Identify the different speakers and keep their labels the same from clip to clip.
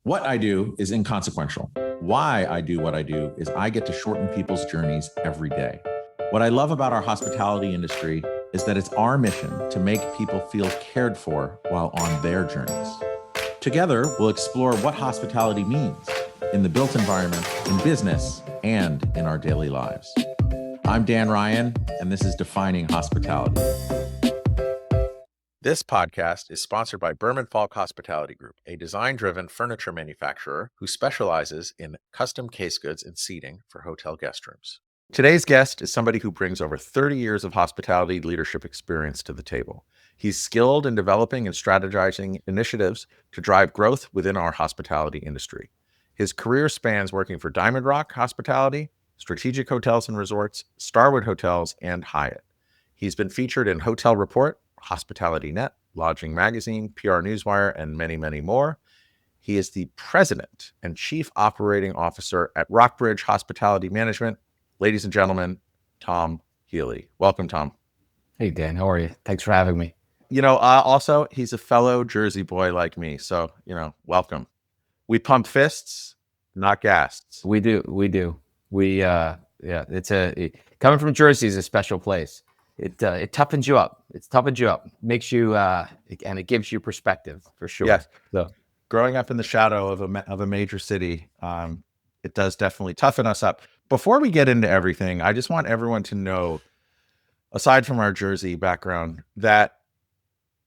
Speaker 1: What I do is inconsequential. Why I do what I do is I get to shorten people's journeys every day. What I love about our hospitality industry is that it's our mission to make people feel cared for while on their journeys. Together, we'll explore what hospitality means in the built environment, in business, and in our daily lives. I'm Dan Ryan, and this is Defining Hospitality. This podcast is sponsored by Berman Falk Hospitality Group, a design-driven furniture manufacturer who specializes in custom case goods and seating for hotel guest rooms. Today's guest is somebody who brings over 30 years of hospitality leadership experience to the table. He's skilled in developing and strategizing initiatives to drive growth within our hospitality industry. His career spans working for Diamond Rock Hospitality, Strategic Hotels and Resorts, Starwood Hotels, and Hyatt. He's been featured in Hotel Report, Hospitality Net, Lodging Magazine, PR Newswire, and many, many more. He is the president and chief operating officer at Rockbridge Hospitality Management. Ladies and gentlemen, Tom Healy. Welcome, Tom.
Speaker 2: Hey, Dan. How are you? Thanks for having me.
Speaker 1: Also, he's a fellow Jersey boy like me. So, welcome. We pump fists, not gasts.
Speaker 2: We do. Coming from Jersey is a special place. It toughens you up. Makes you, and it gives you perspective for sure.
Speaker 1: Yes. So, growing up in the shadow of a major city, it does definitely toughen us up. Before we get into everything, I just want everyone to know, aside from our Jersey background, that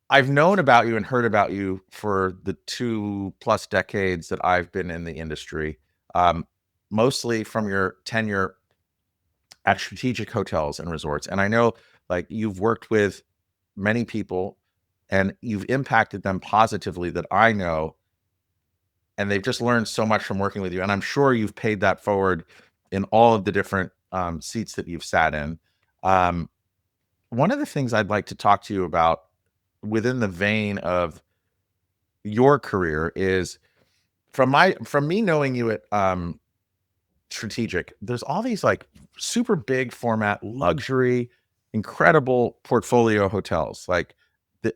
Speaker 1: I've known about you and heard about you for the 2+ decades that I've been in the industry, mostly from your tenure at Strategic Hotels and Resorts. And I know you've worked with many people and you've impacted them positively that I know, and they've just learned so much from working with you. And I'm sure you've paid that forward in all of the different seats that you've sat in. One of the things I'd like to talk to you about within the vein of your career is from me knowing you at Strategic, there's all these super big format, luxury, incredible portfolio hotels.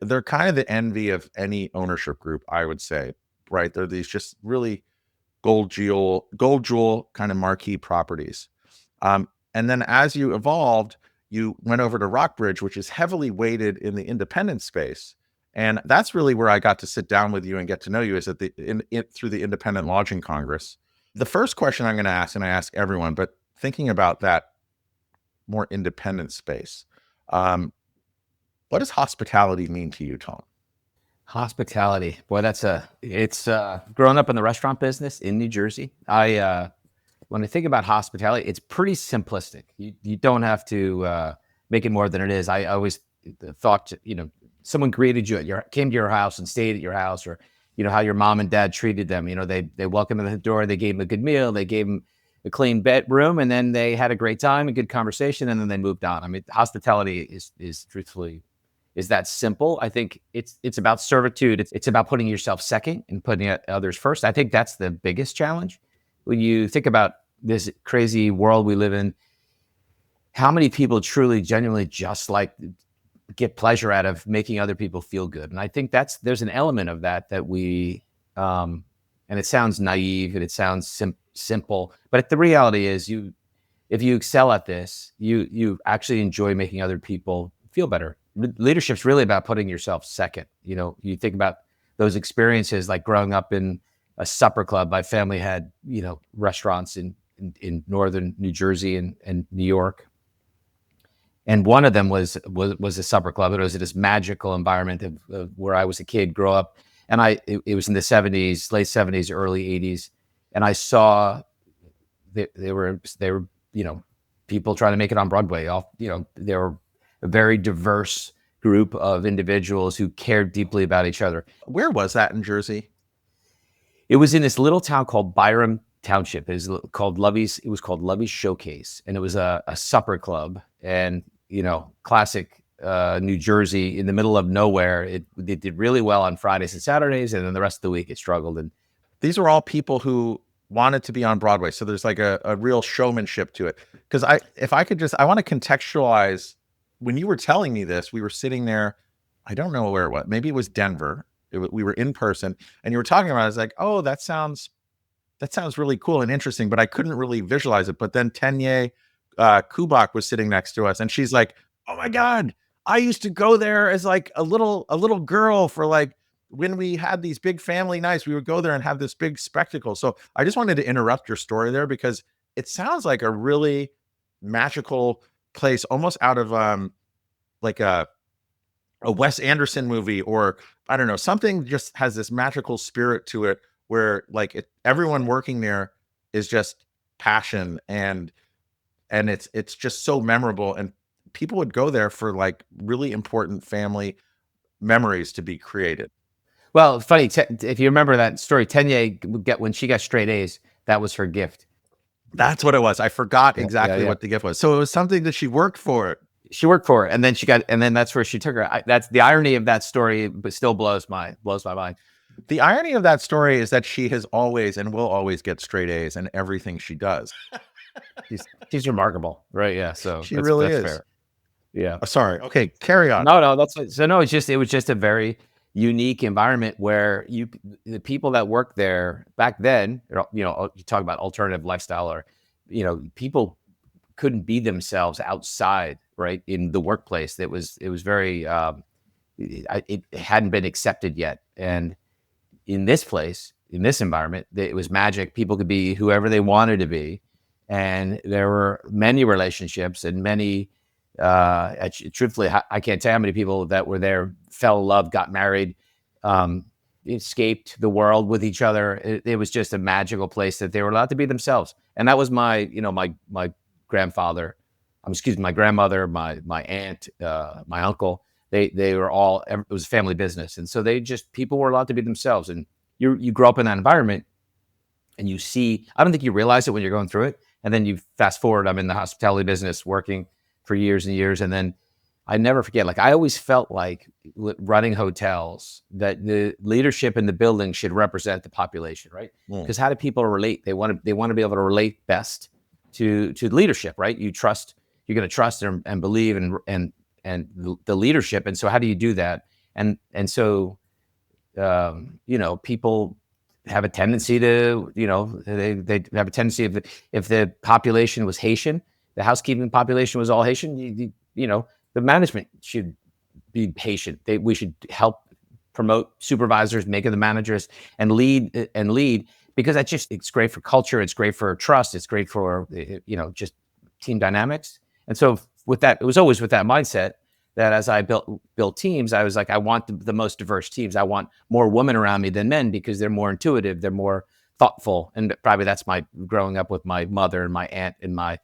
Speaker 1: They're kind of the envy of any ownership group, I would say, right? They're these just really gold jewel kind of marquee properties. And then as you evolved, you went over to Rockbridge, which is heavily weighted in the independent space. And that's really where I got to sit down with you and get to know you, is through the Independent Lodging Congress. The first question I'm going to ask, and I ask everyone, but thinking about that more independent space, what does hospitality mean to you, Tom?
Speaker 2: Hospitality, boy, it's growing up in the restaurant business in New Jersey. When I think about hospitality, it's pretty simplistic. You don't have to make it more than it is. I always thought, someone greeted you came to your house and stayed at your house, or how your mom and dad treated them. They welcomed them to the door, they gave them a good meal, they gave them a clean bedroom, and then they had a great time, a good conversation, and then they moved on. I mean, hospitality is truthfully that simple. I think it's about servitude. It's about putting yourself second and putting others first. I think that's the biggest challenge. When you think about this crazy world we live in, how many people truly, genuinely just get pleasure out of making other people feel good? And I think there's an element of that we, and it sounds naive and it sounds simple, but the reality is if you excel at this, you actually enjoy making other people feel better. Leadership's really about putting yourself second. You think about those experiences, like growing up in a supper club. My family had, restaurants in northern New Jersey and New York. And one of them was a supper club. It was this magical environment of where I was a kid, grow up. And it was in the 70s, late 70s, early 80s. And I saw they were people trying to make it on Broadway. They were a very diverse group of individuals who cared deeply about each other.
Speaker 1: Where was that in Jersey?
Speaker 2: It was in this little town called Byram Township. It was called Lovey's Showcase, and it was a supper club. And classic New Jersey, in the middle of nowhere. It did really well on Fridays and Saturdays, and then the rest of the week it struggled. And
Speaker 1: these were all people who wanted to be on Broadway, so there's a real showmanship to it. Because I want to contextualize. When you were telling me this, we were sitting there, I don't know where it was. Maybe it was Denver. we were in person, and you were talking about it. I was like, oh, that sounds really cool and interesting, but I couldn't really visualize it. But then Tenye Kubak was sitting next to us, and she's like, oh my God, I used to go there as like a little girl for like when we had these big family nights, we would go there and have this big spectacle. So I just wanted to interrupt your story there because it sounds like a really magical place, almost out of like a Wes Anderson movie, or I don't know, something just has this magical spirit to it where like everyone working there is just passion, and it's just so memorable, and people would go there for like really important family memories to be created.
Speaker 2: Well, funny, if you remember that story, Tenye would get, when she got straight A's, that was her gift.
Speaker 1: That's what it was. I forgot
Speaker 2: Yeah,
Speaker 1: exactly what the gift was. So it was something that she worked for.
Speaker 2: She worked for it, and then that's where she took her. That's the irony of that story, but still blows my mind.
Speaker 1: The irony of that story is that she has always and will always get straight A's in everything she does.
Speaker 2: She's remarkable, right? Yeah, so
Speaker 1: she really is.
Speaker 2: Fair. Yeah.
Speaker 1: Sorry. Okay, carry on.
Speaker 2: No, that's so. No, it was just a very unique environment where the people that worked there back then, you talk about alternative lifestyle, or people couldn't be themselves outside, right, in the workplace. It was very it hadn't been accepted yet, and in this place, in this environment, it was magic. People could be whoever they wanted to be, and there were many relationships and many. Truthfully, I can't tell how many people that were there fell in love, got married, escaped the world with each other. It was just a magical place that they were allowed to be themselves. And that was my grandfather, my grandmother, my aunt, my uncle. They were all, it was a family business. And so people were allowed to be themselves. And you grow up in that environment, and you see, I don't think you realize it when you're going through it. And then you fast forward, I'm in the hospitality business working for years and years. And then I never forget, like, I always felt like running hotels, that the leadership in the building should represent the population, right? Because how do people relate? They want to be able to relate best to leadership, right? You're going to trust and believe and the leadership. And so how do you do that? And so, people have a tendency to, they have a tendency if the population was Haitian, the housekeeping population was all Haitian, the management should be Haitian. We should help promote supervisors, make them the managers, and lead, because it's great for culture. It's great for trust. It's great for, just team dynamics. And so with that, it was always with that mindset that as I built teams, I was like, I want the most diverse teams. I want more women around me than men, because they're more intuitive, they're more thoughtful. And probably that's my growing up with my mother and my aunt and my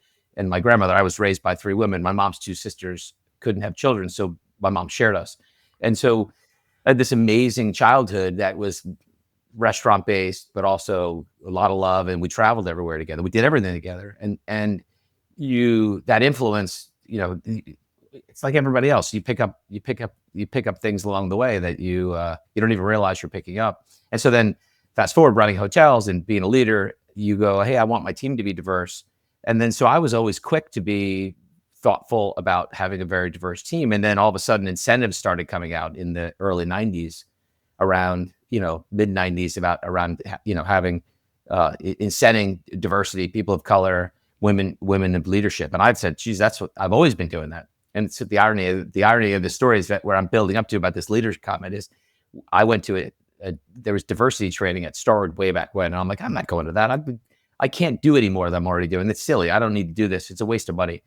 Speaker 2: grandmother. I was raised by 3 women. My mom's 2 sisters couldn't have children, so my mom shared us. And so I had this amazing childhood that was restaurant based, but also a lot of love. And we traveled everywhere together. We did everything together. And that influence, it's like everybody else. You pick up things along the way that you don't even realize you're picking up. And so then fast forward, running hotels and being a leader, you go, hey, I want my team to be diverse. And then so I was always quick to be thoughtful about having a very diverse team. And then all of a sudden incentives started coming out in the early 90s, around, mid 90s, around having incenting diversity, people of color, women of leadership. And I've said, geez, that's what I've always been doing that. And so the irony of the story is that where I'm building up to about this leadership comment is, I went to there was diversity training at Starwood way back when. And I'm like, I'm not going to that. I can't do any more than I'm already doing. It's silly. I don't need to do this. It's a waste of money.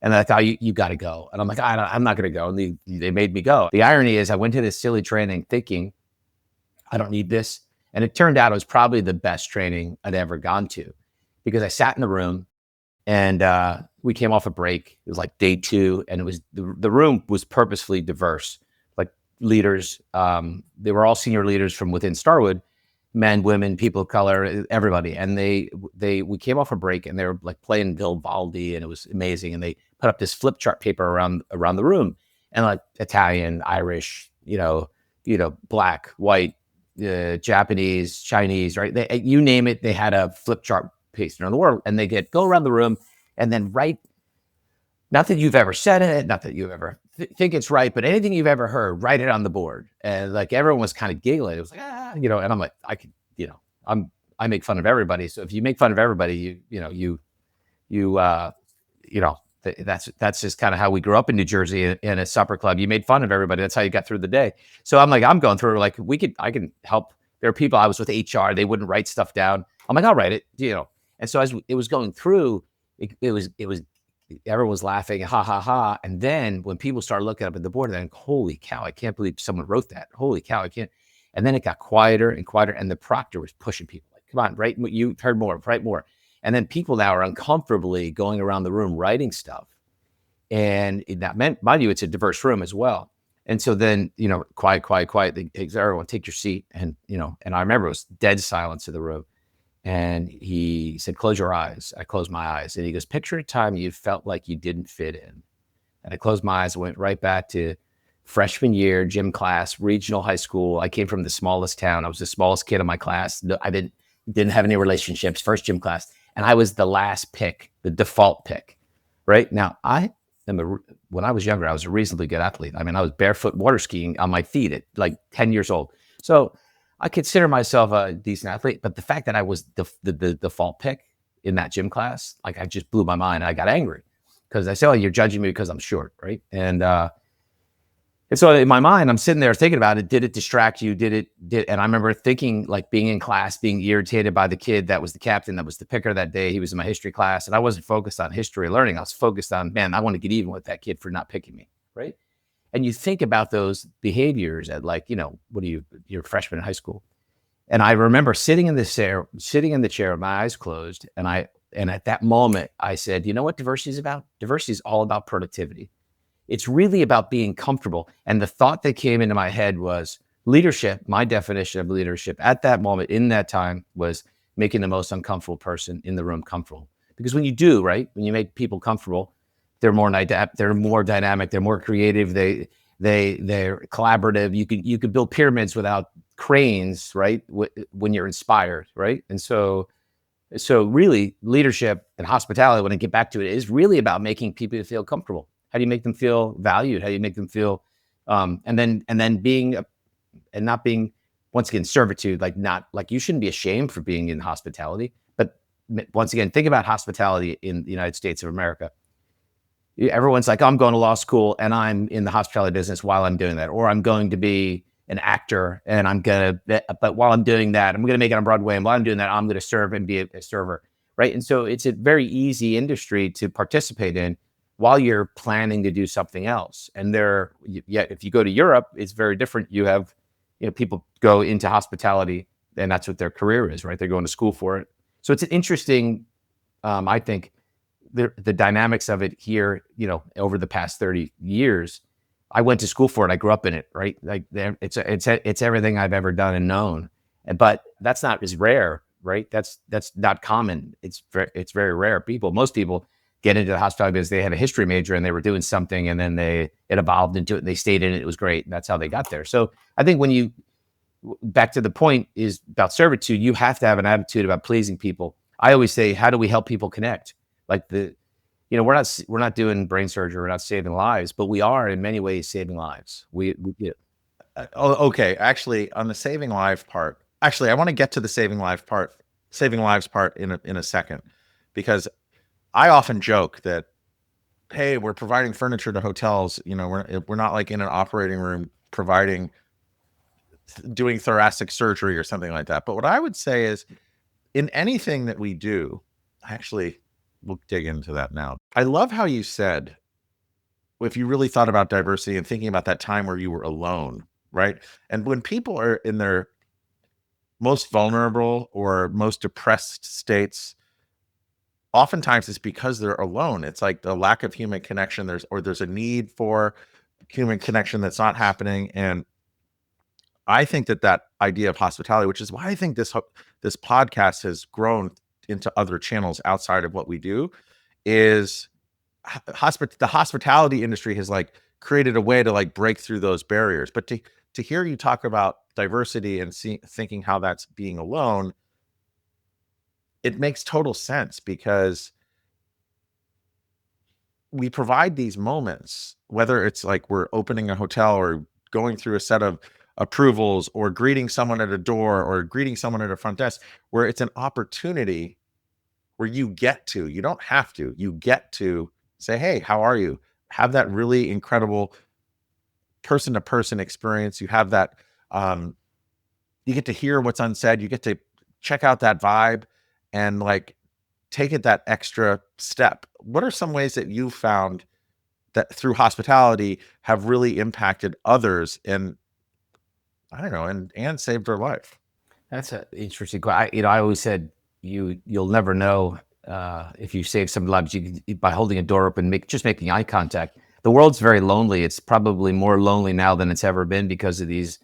Speaker 2: And I thought, you got to go. And I'm like, I'm not going to go. And they made me go. The irony is I went to this silly training thinking, I don't need this. And it turned out it was probably the best training I'd ever gone to, because I sat in the room and we came off a break. It was like day 2. And it was the room was purposefully diverse, like leaders. They were all senior leaders from within Starwood, men, women, people of color, everybody. And we came off a break and they were like playing Vivaldi, and it was amazing. And they put up this flip chart paper around the room, and like Italian, Irish, Black, white, Japanese, Chinese, right? You name it, they had a flip chart pasted around the world, and they go around the room and then write, not that you've ever said it, not that you've ever think it's right, but anything you've ever heard, write it on the board. And like everyone was kind of giggling. It was like, and I'm like, I could, I make fun of everybody. So if you make fun of everybody, that's just kind of how we grew up in New Jersey in a supper club. You made fun of everybody. That's how you got through the day. So I'm like, I'm going through like, I can help. There are people, I was with HR, they wouldn't write stuff down. I'm like, I'll write it, And so as it was going through, it was everyone was laughing, ha ha ha. And then when people started looking up at the board, then holy cow, I can't believe someone wrote that. Holy cow, I can't. And then it got quieter and quieter, and the proctor was pushing people like, come on, write. You heard more, write more. And then people now are uncomfortably going around the room writing stuff, and that meant, mind you, it's a diverse room as well. And so then, quiet. Everyone take your seat, and and I remember it was dead silence in the room. And he said, close your eyes. I closed my eyes. And he goes, picture a time you felt like you didn't fit in. And I closed my eyes and went right back to freshman year, gym class, regional high school. I came from the smallest town. I was the smallest kid in my class. I didn't have any relationships, first gym class. And I was the last pick, the default pick. Right? Now, when I was younger, I was a reasonably good athlete. I mean, I was barefoot water skiing on my feet at like 10 years old. So I consider myself a decent athlete, but the fact that I was the default pick in that gym class, like I just blew my mind. I got angry because I said, "Oh, you're judging me because I'm short, right?" And so in my mind, I'm sitting there thinking about it. Did it distract you? And I remember thinking, like being in class, being irritated by the kid that was the captain, that was the picker that day. He was in my history class, and I wasn't focused on history learning. I was focused on, man, I want to get even with that kid for not picking me, right? And you think about those behaviors at like, you're a freshman in high school. And I remember sitting in the chair with my eyes closed. And at that moment I said, you know what diversity is about? Diversity is all about productivity. It's really about being comfortable. And the thought that came into my head was leadership. My definition of leadership at that moment, in that time, was making the most uncomfortable person in the room comfortable. Because when you do, right, when you make people comfortable, they're more dynamic, they're more creative, they're collaborative. You could build pyramids without cranes, right? When you're inspired, right? And so really behavior and hospitality, when I get back to it, is really about making people feel comfortable. How do you make them feel valued? How do you make them feel, and then being and not being, once again, servitude, not like you shouldn't be ashamed for being in hospitality. But once again, think about hospitality in the United States of America. Everyone's like, I'm going to law school and I'm in the hospitality business while I'm doing that, or I'm going to be an actor and but while I'm doing that, I'm going to make it on Broadway. And while I'm doing that, I'm going to serve and be a server. Right. And so it's a very easy industry to participate in while you're planning to do something else. And if you go to Europe, it's very different. You have, people go into hospitality and that's what their career is, right? They're going to school for it. So it's an interesting, I think, the dynamics of it here, over the past 30 years, I went to school for it. I grew up in it, right? Like it's everything I've ever done and known, but that's not as rare, right? That's not common. It's very rare. Most people get into the hospitality business. They had a history major and they were doing something, and then it evolved into it. And they stayed in it. It was great. And that's how they got there. So I think back to the point is about servitude, you have to have an attitude about pleasing people. I always say, how do we help people connect? Like we're not doing brain surgery, we're not saving lives, but we are in many ways saving lives.
Speaker 1: Okay. Actually, on the saving life part, I want to get to the saving lives part in a second, because I often joke that, hey, we're providing furniture to hotels. We're not like in an operating room doing thoracic surgery or something like that. But what I would say is, in anything that we do, actually, we'll dig into that now. I love how you said, if you really thought about diversity and thinking about that time where you were alone, right? And when people are in their most vulnerable or most depressed states, oftentimes it's because they're alone. It's like the lack of human connection. There's a need for human connection that's not happening. And I think that idea of hospitality, which is why I think this podcast has grown into other channels outside of what we do, is the hospitality industry has created a way to break through those barriers. But to hear you talk about diversity and thinking how that's being alone, it makes total sense, because we provide these moments, whether it's like we're opening a hotel or going through a set of approvals or greeting someone at a door or greeting someone at a front desk, where it's an opportunity where you don't have to, you get to say, hey, how are you? Have that really incredible person to person experience. You have that, you get to hear what's unsaid. You get to check out that vibe and like take it that extra step. What are some ways that you found that through hospitality have really impacted others and I don't know, and saved their life?
Speaker 2: That's an interesting question. I always said you'll never know if you save some lives by holding a door open, just making eye contact. The world's very lonely. It's probably more lonely now than it's ever been because of these,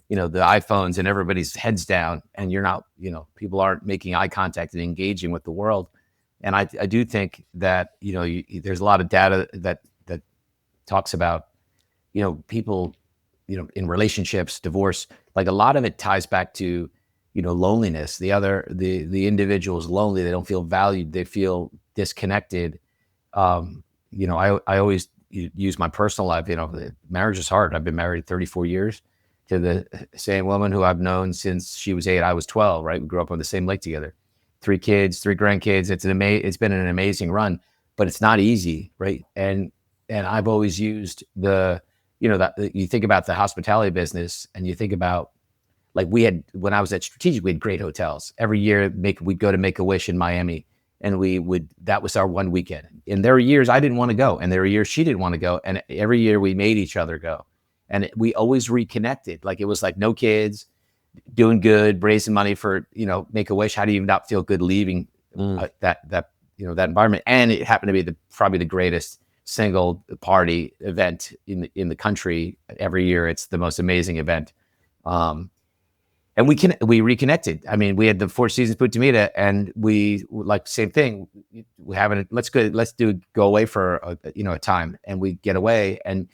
Speaker 2: the iPhones and everybody's heads down, and you're not, people aren't making eye contact and engaging with the world. And I do think that there's a lot of data that talks about people in relationships, divorce, like a lot of it ties back to loneliness. The individual is lonely. They don't feel valued. They feel disconnected. I always use my personal life. Marriage is hard. I've been married 34 years to the same woman who I've known since she was 8. I was 12. Right, we grew up on the same lake together. 3 kids, 3 grandkids. It's been an amazing run, but it's not easy, right? And I've always used that you think about the hospitality business, and you think about, like, when I was at Strategic, we had great hotels. Every year we'd go to Make-A-Wish in Miami, and that was our one weekend. And there were years I didn't want to go, and there were years she didn't want to go, and every year we made each other go. And we always reconnected. Like, it was like no kids, doing good, raising money for, Make-A-Wish. How do you not feel good leaving that environment? And it happened to be probably the greatest single party event in the country. Every year, it's the most amazing event. And we reconnected. I mean, we had the Four Seasons Putumita, and we like same thing. Let's go away for a time, and we get away and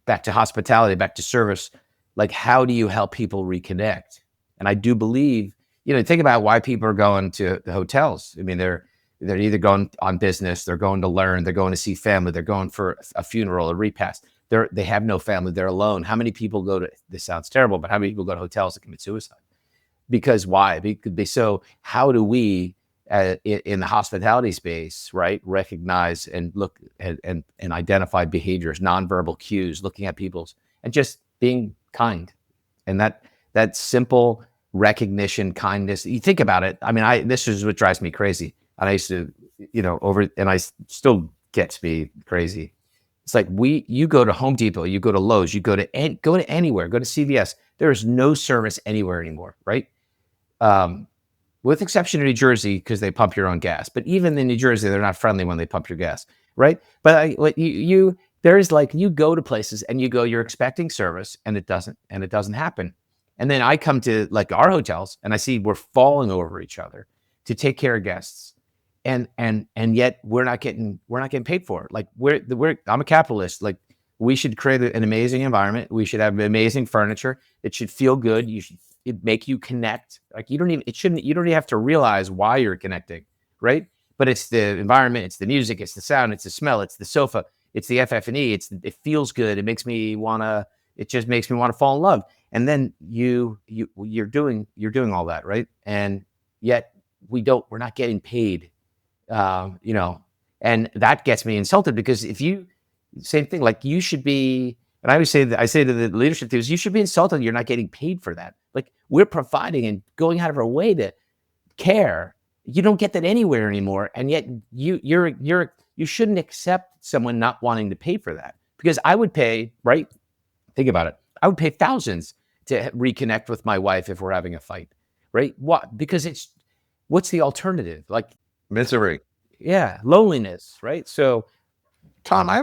Speaker 2: back to hospitality, back to service. Like, how do you help people reconnect? And I do believe, think about why people are going to the hotels. I mean, they're either going on business, they're going to learn, they're going to see family, they're going for a funeral, a repast. They have no family, they're alone. How many people this sounds terrible, but how many people go to hotels to commit suicide? Because why? So how do we, in the hospitality space, right, recognize and look and identify behaviors, nonverbal cues, looking at people's, and just being kind? And that simple recognition, kindness, you think about it. I mean, this is what drives me crazy. And I used to, and I still gets me crazy. It's like you go to Home Depot, you go to Lowe's, you go to anywhere, go to CVS. There is no service anywhere anymore, right? With exception of New Jersey, because they pump your own gas. But even in New Jersey, they're not friendly when they pump your gas, right? But there's like, you go to places and you're expecting service, and it doesn't happen. And then I come to like our hotels, and I see we're falling over each other to take care of guests. And yet we're not getting paid for it. Like, I'm a capitalist. Like, we should create an amazing environment. We should have amazing furniture. It should feel good. It make you connect. Like, you don't even have to realize why you're connecting, right? But it's the environment, it's the music, it's the sound, it's the smell, it's the sofa, it's the FF&E. It feels good. It just makes me want to fall in love. And then you're doing all that, right? And yet we're not getting paid. And that gets me insulted, because same thing, like, you should be, and I say to the leadership teams, you should be insulted you're not getting paid for that. Like, we're providing and going out of our way to care. You don't get that anywhere anymore. And yet you shouldn't accept someone not wanting to pay for that, because I would pay, right? Think about it. I would pay thousands to reconnect with my wife if we're having a fight, right? What? Because what's the alternative? Like,
Speaker 1: Misery.
Speaker 2: Yeah, loneliness, right? So,
Speaker 1: Tom, I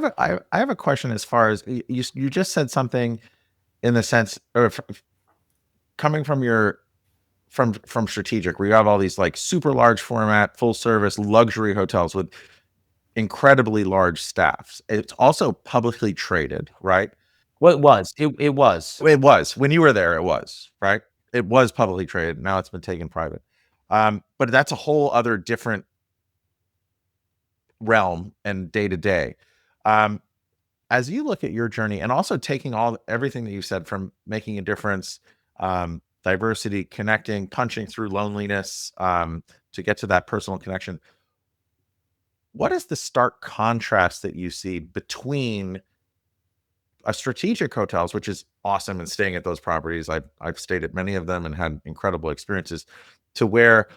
Speaker 1: have a question. As far as you just said something in the sense, or coming from from Strategic, where you have all these like super large format, full service luxury hotels with incredibly large staffs. It's also publicly traded, right?
Speaker 2: well, it was
Speaker 1: When you were there, it was, right? It was publicly traded. Now it's been taken private. But that's a whole other different realm and day to day. As you look at your journey, and also taking everything that you said, from making a difference, diversity, connecting, punching through loneliness, to get to that personal connection, what is the stark contrast that you see between a strategic hotels, which is awesome, and staying at those properties, I've stayed at many of them and had incredible experiences, to where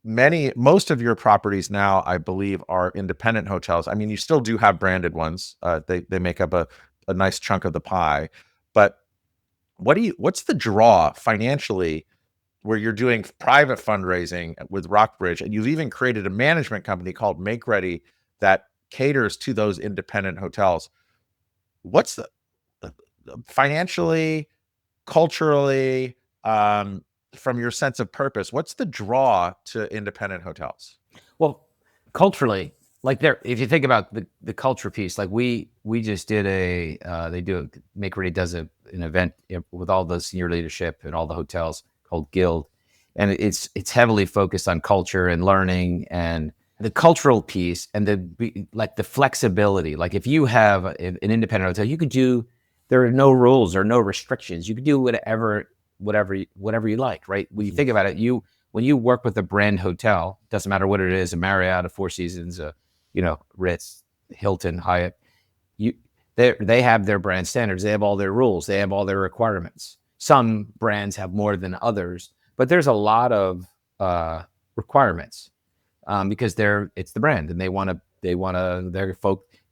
Speaker 1: most of your properties now, I believe, are independent hotels. I mean, you still do have branded ones. They make up a nice chunk of the pie. But what's the draw financially, where you're doing private fundraising with Rockbridge, and you've even created a management company called Make Ready that caters to those independent hotels? What's the financially, culturally, from your sense of purpose, what's the draw to independent hotels?
Speaker 2: Well, culturally, like if you think about the culture piece, like we just did Make Ready does an event with all the senior leadership and all the hotels called Guild. And it's heavily focused on culture and learning and the cultural piece, and the flexibility. Like if you have an independent hotel, there are no rules or no restrictions. You can do whatever you like, right? When you think about it, when you work with a brand hotel, doesn't matter what it is, a Marriott, a Four Seasons, Ritz, Hilton, Hyatt, they have their brand standards. They have all their rules. They have all their requirements. Some brands have more than others, but there's a lot of requirements because it's the brand, and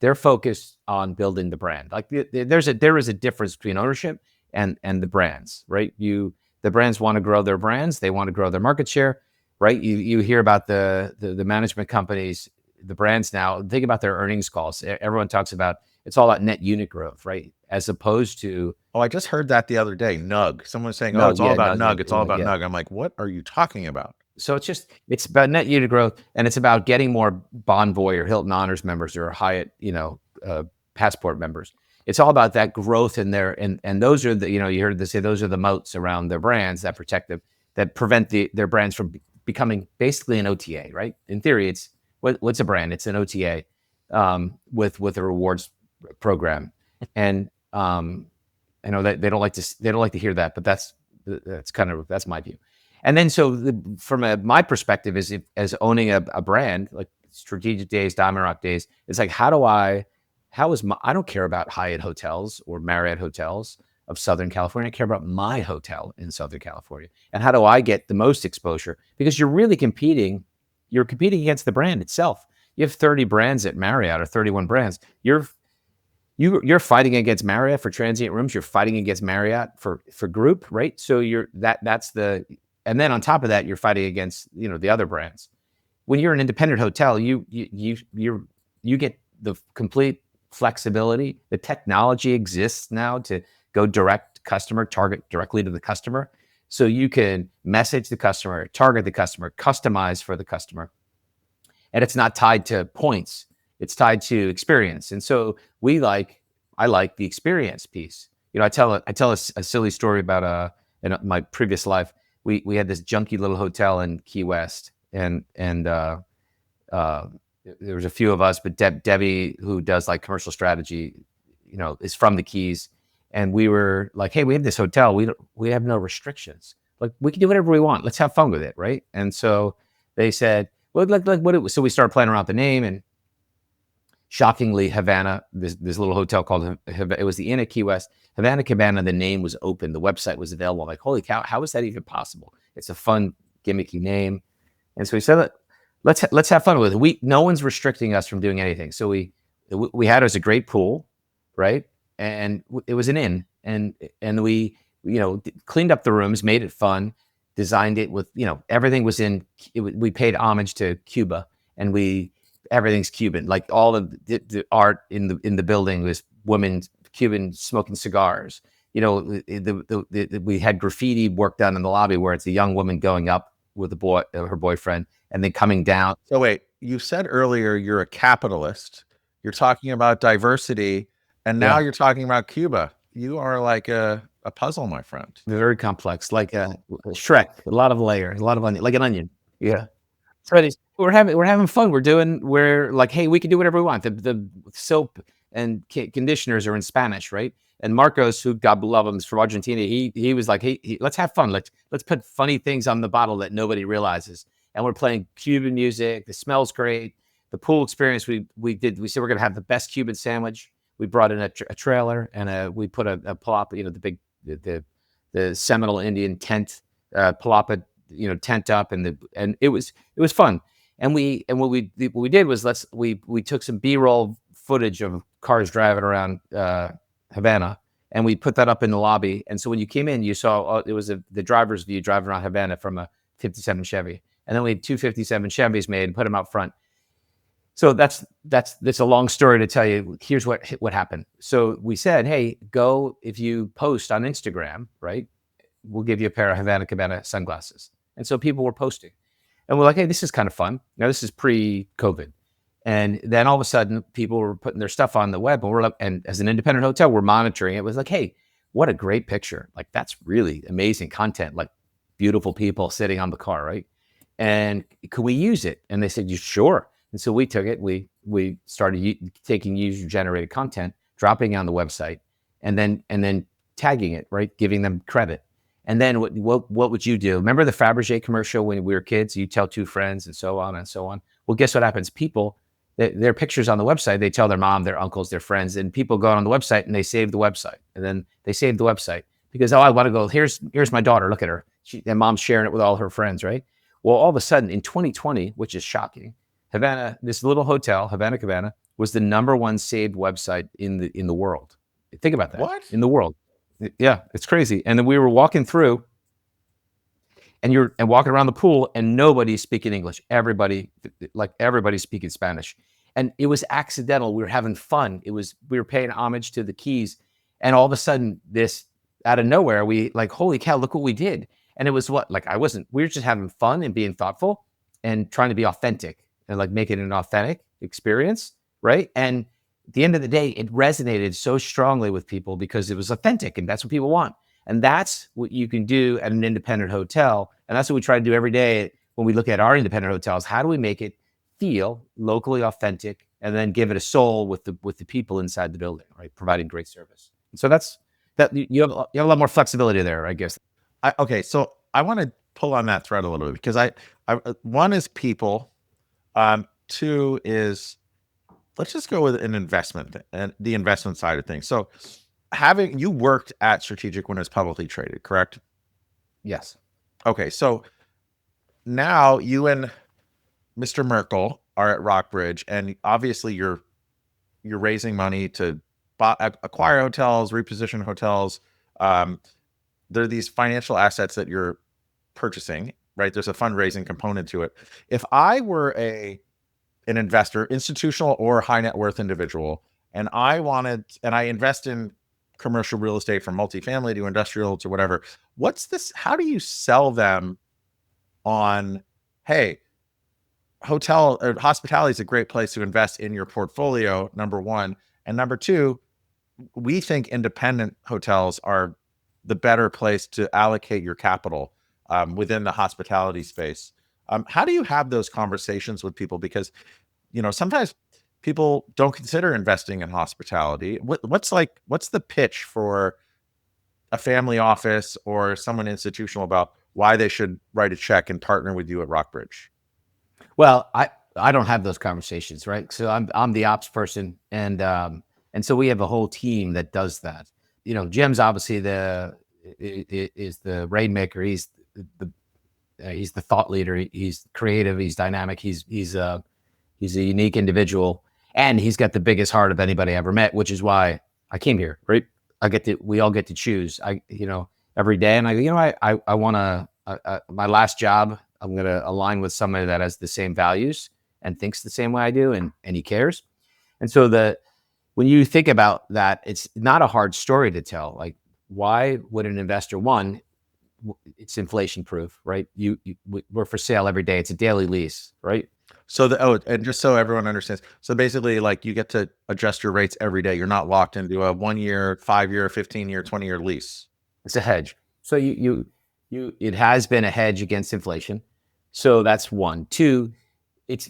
Speaker 2: they're focused on building the brand. Like there is a difference between ownership and the brands, right? The brands want to grow their brands. They want to grow their market share, right? You hear about the management companies, the brands now. Think about their earnings calls. Everyone talks about it's all about net unit growth, right? As opposed to,
Speaker 1: oh, I just heard that the other day. NUG. Someone was saying, "Oh,
Speaker 2: no,
Speaker 1: it's all
Speaker 2: yeah,
Speaker 1: about
Speaker 2: no,
Speaker 1: NUG. It's all about
Speaker 2: yeah.
Speaker 1: NUG." I'm like, "What are you talking about?"
Speaker 2: So it's about net unit growth, and it's about getting more Bonvoy or Hilton Honors members or Hyatt, Passport members. It's all about that growth in there, and those are you heard they say those are the moats around their brands that protect them, that prevent their brands from becoming basically an OTA, right? In theory, what's a brand? It's an OTA with a rewards program, and I know that they don't like to hear that, but that's my view. And then, so from my perspective, as owning a brand like Strategic Days, Diamond Rock Days, it's like, I don't care about Hyatt hotels or Marriott hotels of Southern California. I care about my hotel in Southern California. And how do I get the most exposure? Because you're really competing against the brand itself. You have 30 brands at Marriott, or 31 brands. You're fighting against Marriott for transient rooms. You're fighting against Marriott for group, right? So and then on top of that, you're fighting against the other brands. When you're an independent hotel, you get the complete flexibility. The technology exists now to go target directly to the customer, so you can message the customer, target the customer, customize for the customer, and it's not tied to points. It's tied to experience. And so I like the experience piece. I tell a silly story about in my previous life. We had this junky little hotel in Key West, and there was a few of us, but Debbie, who does like commercial strategy, is from the Keys, and we were like, hey, we have this hotel. We have no restrictions. Like, we can do whatever we want. Let's have fun with it, right? And so they said, well, so we started playing around with the name, and shockingly, Havana, this little hotel called, it was the Inn at Key West, Havana Cabana, the name was open. The website was available. I'm like, holy cow, how is that even possible? It's a fun, gimmicky name. And so we said, let's have fun with it. No one's restricting us from doing anything. So we had us a great pool, right? And it was an inn. And we, cleaned up the rooms, made it fun, designed it with, everything was we paid homage to Cuba, and everything's Cuban. Like all of the art in the building was women, Cuban, smoking cigars. We had graffiti work done in the lobby where it's a young woman going up with her boyfriend, and then coming down.
Speaker 1: So wait, you said earlier you're a capitalist. You're talking about diversity, and now you're talking about Cuba. You are like a puzzle, my friend.
Speaker 2: Very complex, like a Shrek. A lot of layers, a lot of onion, like an onion. Yeah. So we're having fun. We're like, hey, we can do whatever we want. The soap and conditioners are in Spanish, right? And Marcos, who God love him, is from Argentina. He was like, hey, let's have fun. Let's put funny things on the bottle that nobody realizes. And we're playing Cuban music. The smell's great. The pool experience we said we're gonna have the best Cuban sandwich. We brought in a trailer and we put a palapa, the big the Seminole Indian tent, palapa, tent up, and it was fun. And what we did was we took some B-roll footage of cars driving around Havana, and we put that up in the lobby. And so when you came in, you saw it was the driver's view driving around Havana from a '57 Chevy, and then we had two '57 Chevys made and put them out front. So that's a long story to tell you. Here's what happened. So we said, hey, go, if you post on Instagram, right, we'll give you a pair of Havana Cabana sunglasses. And so people were posting. And we're like, hey, this is kind of fun. Now, this is pre-COVID. And then all of a sudden, people were putting their stuff on the web. And we're like, and as an independent hotel, we're monitoring it. It was like, hey, what a great picture. Like, that's really amazing content. Like, beautiful people sitting on the car, right? And could we use it? And they said, you sure. And so we took it. We started taking user-generated content, dropping it on the website, and then tagging it, right? Giving them credit. And then what would you do? Remember the Fabergé commercial when we were kids? You tell two friends and so on and so on. Well, guess what happens? People, their pictures on the website, they tell their mom, their uncles, their friends, and people go on the website and they save the website. And then they save the website because, I want to go, here's my daughter, look at her. And mom's sharing it with all her friends, right? Well, all of a sudden in 2020, which is shocking, Havana, this little hotel, Havana Cabana, was the #1 saved website in the world. Think about that.
Speaker 1: What?
Speaker 2: In the world. Yeah, it's crazy. And then we were walking through, and walking around the pool, and nobody's speaking English. Everybody's speaking Spanish. And it was accidental. We were having fun. We were paying homage to the Keys. And all of a sudden, this out of nowhere, we like, holy cow, look what we did. And it was we were just having fun and being thoughtful and trying to be authentic and like make it an authentic experience, right? And at the end of the day, it resonated so strongly with people because it was authentic, and that's what people want. And that's what you can do at an independent hotel. And that's what we try to do every day when we look at our independent hotels. How do we make it feel locally authentic and then give it a soul with the people inside the building, right? Providing great service. And so you have a lot more flexibility there, I guess.
Speaker 1: Okay, so I want to pull on that thread a little bit because I one is people, two is, let's just go with an investment and the investment side of things. So you worked at Strategic when it was publicly traded, correct?
Speaker 2: Yes.
Speaker 1: Okay, so now you and Mr. Merkel are at Rockbridge, and obviously you're raising money to acquire hotels, reposition hotels. There are these financial assets that you're purchasing, right? There's a fundraising component to it. If I were an investor, institutional or high net worth individual, and I invest in commercial real estate from multifamily to industrial to whatever, how do you sell them on, hey, hotel or hospitality is a great place to invest in your portfolio, number one. And number two, we think independent hotels are the better place to allocate your capital within the hospitality space. How do you have those conversations with people? Because, sometimes people don't consider investing in hospitality. What's the pitch for a family office or someone institutional about why they should write a check and partner with you at Rockbridge?
Speaker 2: Well, I don't have those conversations, right? So I'm the ops person, and so we have a whole team that does that. Jim's obviously is the rainmaker. He's the thought leader. He's creative. He's dynamic. He's a unique individual, and he's got the biggest heart of anybody I ever met, which is why I came here, right? We all get to choose. Every day, and I want to. My last job, I'm going to align with somebody that has the same values and thinks the same way I do, and he cares. And so when you think about that, it's not a hard story to tell. Like, why would an investor, one, it's inflation proof, right? We're for sale every day. It's a daily lease, right?
Speaker 1: So and just so everyone understands, so basically, like, you get to adjust your rates every day. You're not locked into a 1 year, 5 year, 15 year, 20 year lease.
Speaker 2: It's a hedge. So it has been a hedge against inflation. So that's one. Two, it's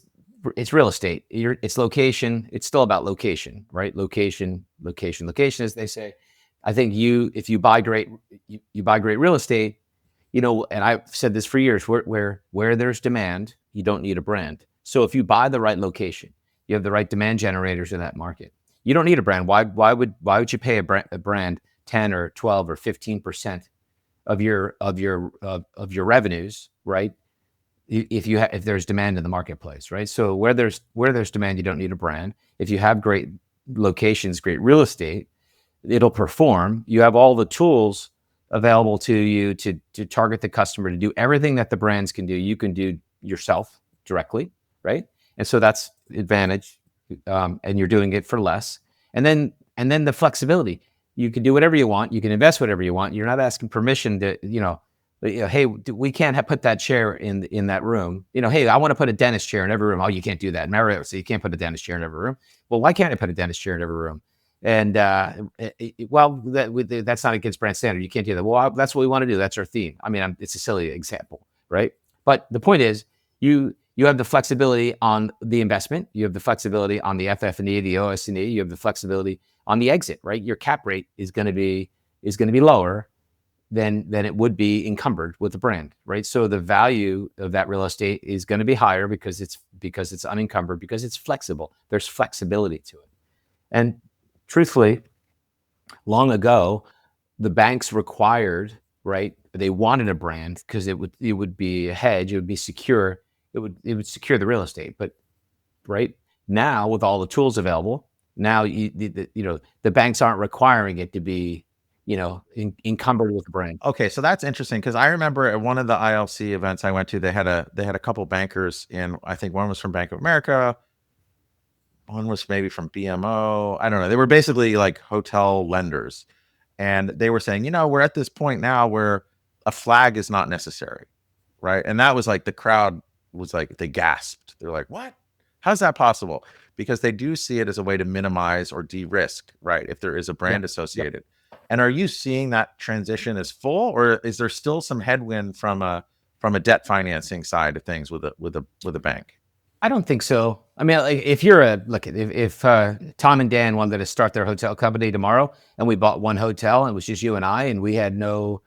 Speaker 2: real estate. It's location. It's still about location, right? Location, as they say. I think if you buy great, you buy great real estate, and I've said this for years, where there's demand, you don't need a brand. So if you buy the right location, you have the right demand generators in that market. You don't need a brand. Why would you pay a brand 10 or 12 or 15% of your revenues, right? If there's demand in the marketplace, right? So where there's demand, you don't need a brand. If you have great locations, great real estate, it'll perform. You have all the tools available to you to target the customer, to do everything that the brands can do. You can do yourself directly, right? And so that's advantage, and you're doing it for less. And then the flexibility. You can do whatever you want. You can invest whatever you want. You're not asking permission to, hey, we can't put that chair in that room. Hey, I want to put a dentist chair in every room. Oh, you can't do that. Marriott, so you can't put a dentist chair in every room. Well, why can't I put a dentist chair in every room? And that's not against brand standard. You can't do that. Well, that's what we want to do. That's our theme. I mean, it's a silly example, right? But the point is, you have the flexibility on the investment. You have the flexibility on the FF&E, the OS&E. You have the flexibility on the exit, right? Your cap rate is going to be lower than it would be encumbered with a brand, right? So the value of that real estate is going to be higher because it's unencumbered, because it's flexible. There's flexibility to it. And truthfully, long ago, the banks required, right? They wanted a brand because it would be a hedge. It would be secure. It would secure the real estate. But right now, with all the tools available, now the banks aren't requiring it to be encumbered with a brand.
Speaker 1: Okay, so that's interesting, because I remember at one of the ILC events I went to, they had a couple bankers in. I think one was from Bank of America, one was maybe from BMO. I don't know. They were basically like hotel lenders, and they were saying, we're at this point now where a flag is not necessary, right? And that was like, the crowd was like, they gasped. They're like, what? How's that possible? Because they do see it as a way to minimize or de-risk, right? If there is a brand associated. And are you seeing that transition as full, or is there still some headwind from a debt financing side of things with a bank?
Speaker 2: I don't think so. I mean, like, if Tom and Dan wanted to start their hotel company tomorrow, and we bought one hotel, and it was just you and I, and we had no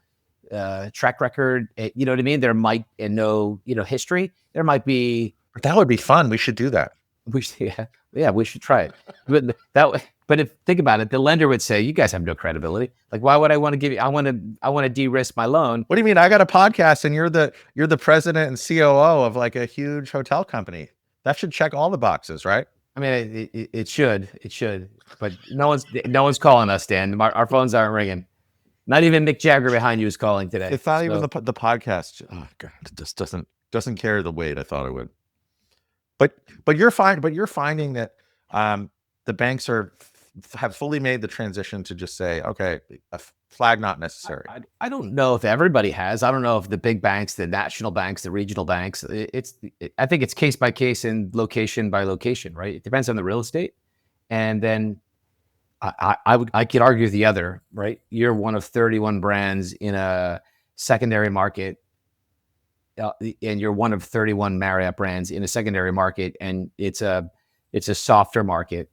Speaker 2: track record, you know what I mean? There might, and no, history. There might be.
Speaker 1: But that would be fun. We should do that.
Speaker 2: We should try it. But think about it, the lender would say, "You guys have no credibility. Like, why would I want to give you? I want to de-risk my loan."
Speaker 1: What do you mean? I got a podcast, and you're the president and COO of like a huge hotel company. That should check all the boxes, right?
Speaker 2: I mean, it should, but no one's calling us, Dan. Our phones aren't ringing. Not even Mick Jagger behind you is calling today.
Speaker 1: It's not even the podcast. Oh God, it just doesn't carry the weight I thought it would. But you're finding that the banks have fully made the transition to just say, okay, a flag not necessary.
Speaker 2: I don't know if everybody has. I don't know if the big banks, the national banks, the regional banks. I think it's case by case and location by location, right? It depends on the real estate, and then I could argue the other, right? You're one of 31 brands in a secondary market. And you're one of 31 Marriott brands in a secondary market, and it's a softer market,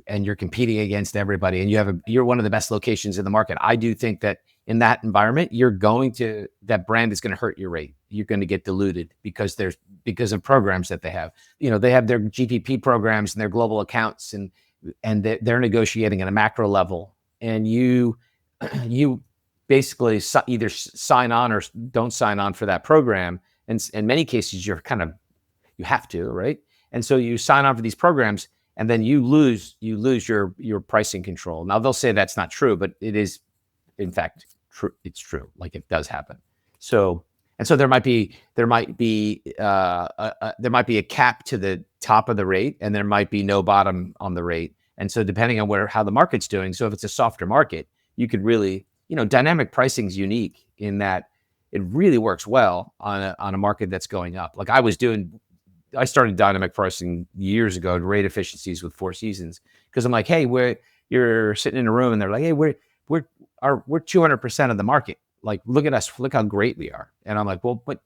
Speaker 2: and you're competing against everybody, and you're one of the best locations in the market. I do think that in that environment, that brand is going to hurt your rate. You're going to get diluted because of programs that they have. They have their GPP programs and their global accounts, and they're negotiating at a macro level, and you basically either sign on or don't sign on for that program. And in many cases, you have to, right? And so you sign on for these programs, and then you lose your pricing control. Now they'll say that's not true, but it is, in fact, true. It's true. Like, it does happen. So there might be a cap to the top of the rate, and there might be no bottom on the rate. And so depending on how the market's doing, so if it's a softer market, you could really, dynamic pricing is unique in that it really works well on a market that's going up. Like I started dynamic pricing years ago, rate efficiencies with Four Seasons, because I'm like, hey, you're sitting in a room, and they're like, hey, we're 200% of the market. Like, look at us, look how great we are. And I'm like, well, but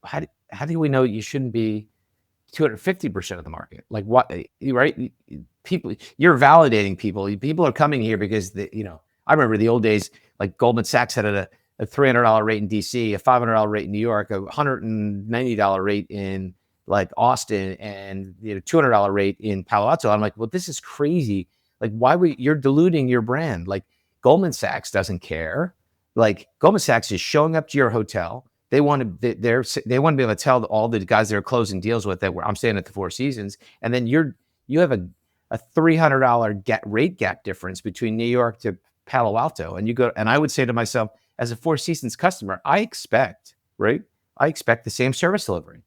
Speaker 2: how do we know you shouldn't be 250% of the market? Like what, right? People, you're validating people. People are coming here because I remember the old days, like Goldman Sachs had a $300 rate in DC, a $500 rate in New York, a $190 rate in like Austin, and $200 rate in Palo Alto. I'm like, well, this is crazy. Like, you're diluting your brand. Like Goldman Sachs doesn't care. Like Goldman Sachs is showing up to your hotel. They want to they want to be able to tell all the guys they're closing deals with that I'm staying at the Four Seasons, and then you have a $300 rate gap difference between New York to Palo Alto, and you go, and I would say to myself, as a Four Seasons customer, I expect the same service delivery,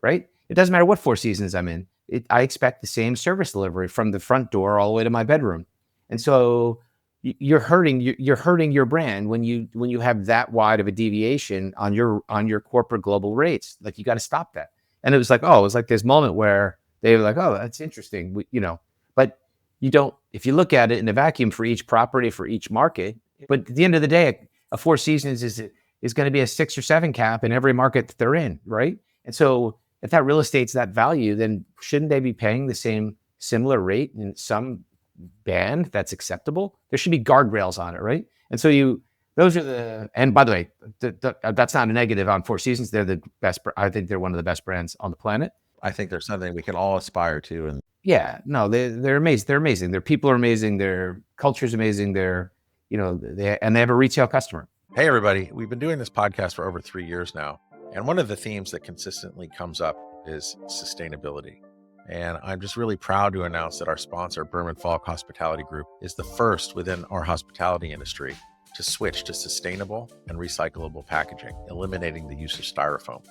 Speaker 2: right? It doesn't matter what Four Seasons I'm in. I expect the same service delivery from the front door all the way to my bedroom, and so you're hurting your brand when you have that wide of a deviation on your corporate global rates. Like, you got to stop that. And it was like this moment where they were like, oh, that's interesting, but you don't, if you look at it in a vacuum for each property, for each market. But at the end of the day, a Four Seasons is going to be a 6 or 7 cap in every market that they're in, right? And so if that real estate's that value, then shouldn't they be paying the same similar rate in some band that's acceptable? There should be guardrails on it, right? And so and by the way, that's not a negative on Four Seasons. They're the best. I think they're one of the best brands on the planet.
Speaker 1: I think there's something we can all aspire to. And
Speaker 2: yeah, no, they're amazing. They're amazing. Their people are amazing. Their culture is amazing. They have a retail customer.
Speaker 1: Hey, everybody. We've been doing this podcast for over 3 years now. And one of the themes that consistently comes up is sustainability. And I'm just really proud to announce that our sponsor, Berman Falk Hospitality Group, is the first within our hospitality industry to switch to sustainable and recyclable packaging, eliminating the use of styrofoam.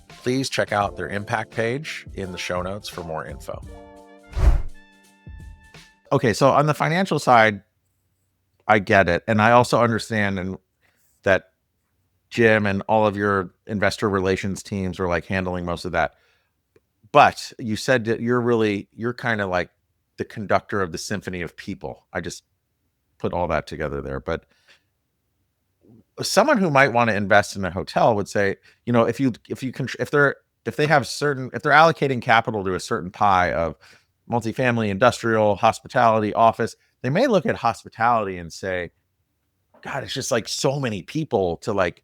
Speaker 1: Please check out their impact page in the show notes for more info. Okay, so on the financial side, I get it. And I also understand that Jim and all of your investor relations teams are like handling most of that. But you said that you're kind of like the conductor of the symphony of people. I just put all that together there. But someone who might want to invest in a hotel would say, if they're allocating capital to a certain pie of multifamily, industrial, hospitality, office, they may look at hospitality and say, God, it's just like so many people to like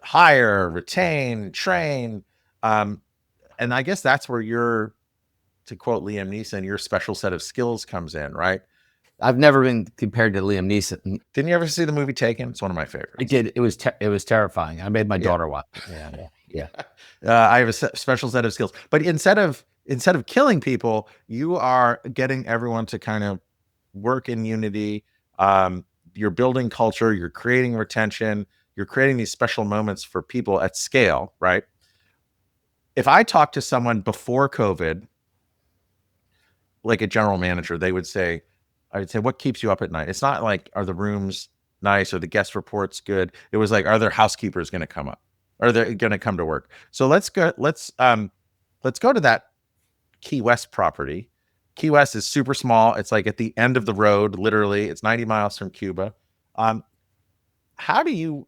Speaker 1: hire, retain, train. And I guess that's where to quote Liam Neeson, your special set of skills comes in, right?
Speaker 2: I've never been compared to Liam Neeson.
Speaker 1: Didn't you ever see the movie Taken? It's one of my favorites.
Speaker 2: I did. It was terrifying. I made my daughter watch. Yeah.
Speaker 1: I have a special set of skills, but instead of killing people, you are getting everyone to kind of work in unity. You're building culture. You're creating retention. You're creating these special moments for people at scale, right? If I talk to someone before COVID, like a general manager, I would say, what keeps you up at night? It's not like, are the rooms nice or the guest reports good? It was like, are their housekeepers going to come up? Are they going to come to work? So let's go to that Key West property. Key West is super small. It's like at the end of the road, literally. It's 90 miles from Cuba. How do you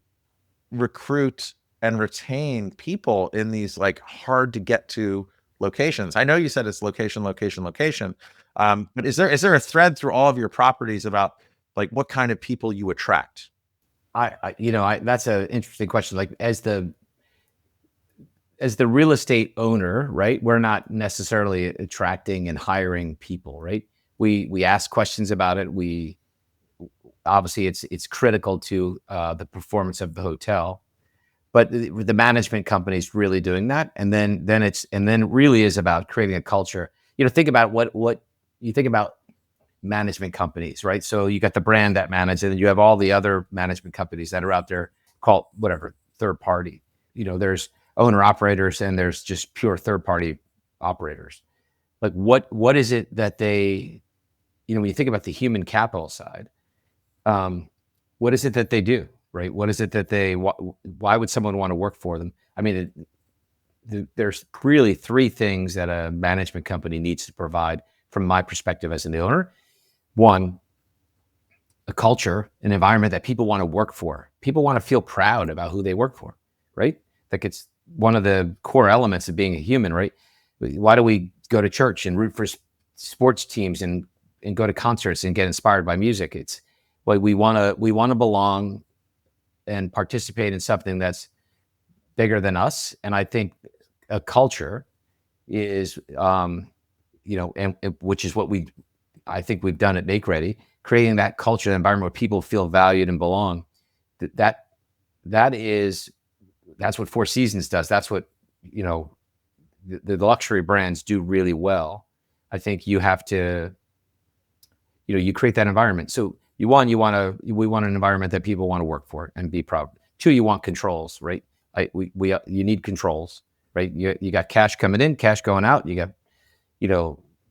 Speaker 1: recruit and retain people in these like hard to get to locations? I know you said it's location. But is there a thread through all of your properties about like what kind of people you attract?
Speaker 2: That's an interesting question. Like as the real estate owner, right? We're not necessarily attracting and hiring people, right? We ask questions about it. Obviously it's critical to the performance of the hotel. But the management company is really doing that, and then it really is about creating a culture. Think about what you think about management companies, right? So you got the brand that manages it, and you have all the other management companies that are out there called whatever third party. There's owner operators, and there's just pure third party operators. Like what is it that they, when you think about the human capital side, what is it that they do? Right? What is it that why would someone want to work for them? I mean, there's really 3 things that a management company needs to provide from my perspective as an owner. 1, a culture, an environment that people want to work for. People want to feel proud about who they work for, right? Like one of the core elements of being a human, right? Why do we go to church and root for sports teams and go to concerts and get inspired by music? It's like we want to belong and participate in something that's bigger than us. And I think a culture is, and which is what I think we've done at Make Ready, creating that culture, environment where people feel valued and belong. That's what Four Seasons does. That's what, the luxury brands do really well. I think you have to, you create that environment. So we want an environment that people want to work for and be proud. 2, you want controls, right? You need controls, right? You got cash coming in, cash going out. You got,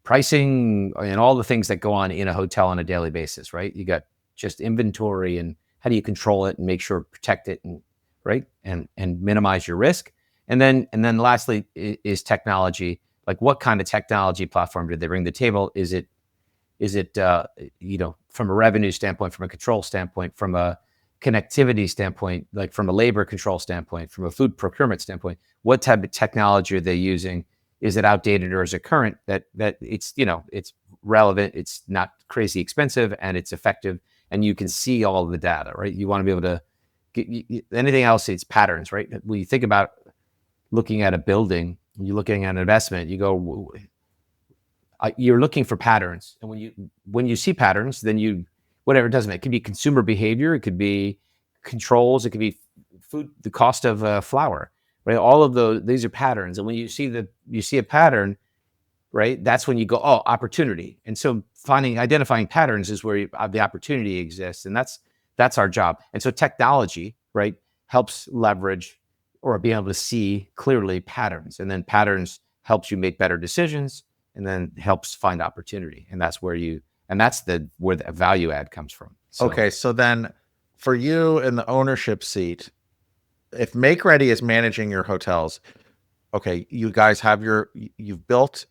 Speaker 2: pricing and all the things that go on in a hotel on a daily basis, right? You got just inventory and how do you control it and make sure protect it and right and minimize your risk. And then lastly is technology. Like what kind of technology platform did they bring to the table? Is it from a revenue standpoint, from a control standpoint, from a connectivity standpoint, like from a labor control standpoint, from a food procurement standpoint, what type of technology are they using? Is it outdated or is it current? That it's it's relevant, it's not crazy expensive, and it's effective, and you can see all of the data, right? You want to be able to get anything else. It's patterns, right? When you think about looking at a building, you're looking at an investment. You go, you're looking for patterns, and when you see patterns, then whatever it doesn't matter. It could be consumer behavior, it could be controls, it could be food, the cost of flour. Right, all of these are patterns, and when you see a pattern, right, that's when you go, oh, opportunity. And so identifying patterns is where the opportunity exists, and that's our job. And so technology, right, helps leverage or be able to see clearly patterns, and then patterns helps you make better decisions, and then helps find opportunity, and that's where the value add comes from. So,
Speaker 1: okay, so then for you in the ownership seat, if Make Ready is managing your hotels, okay, you guys have you've built,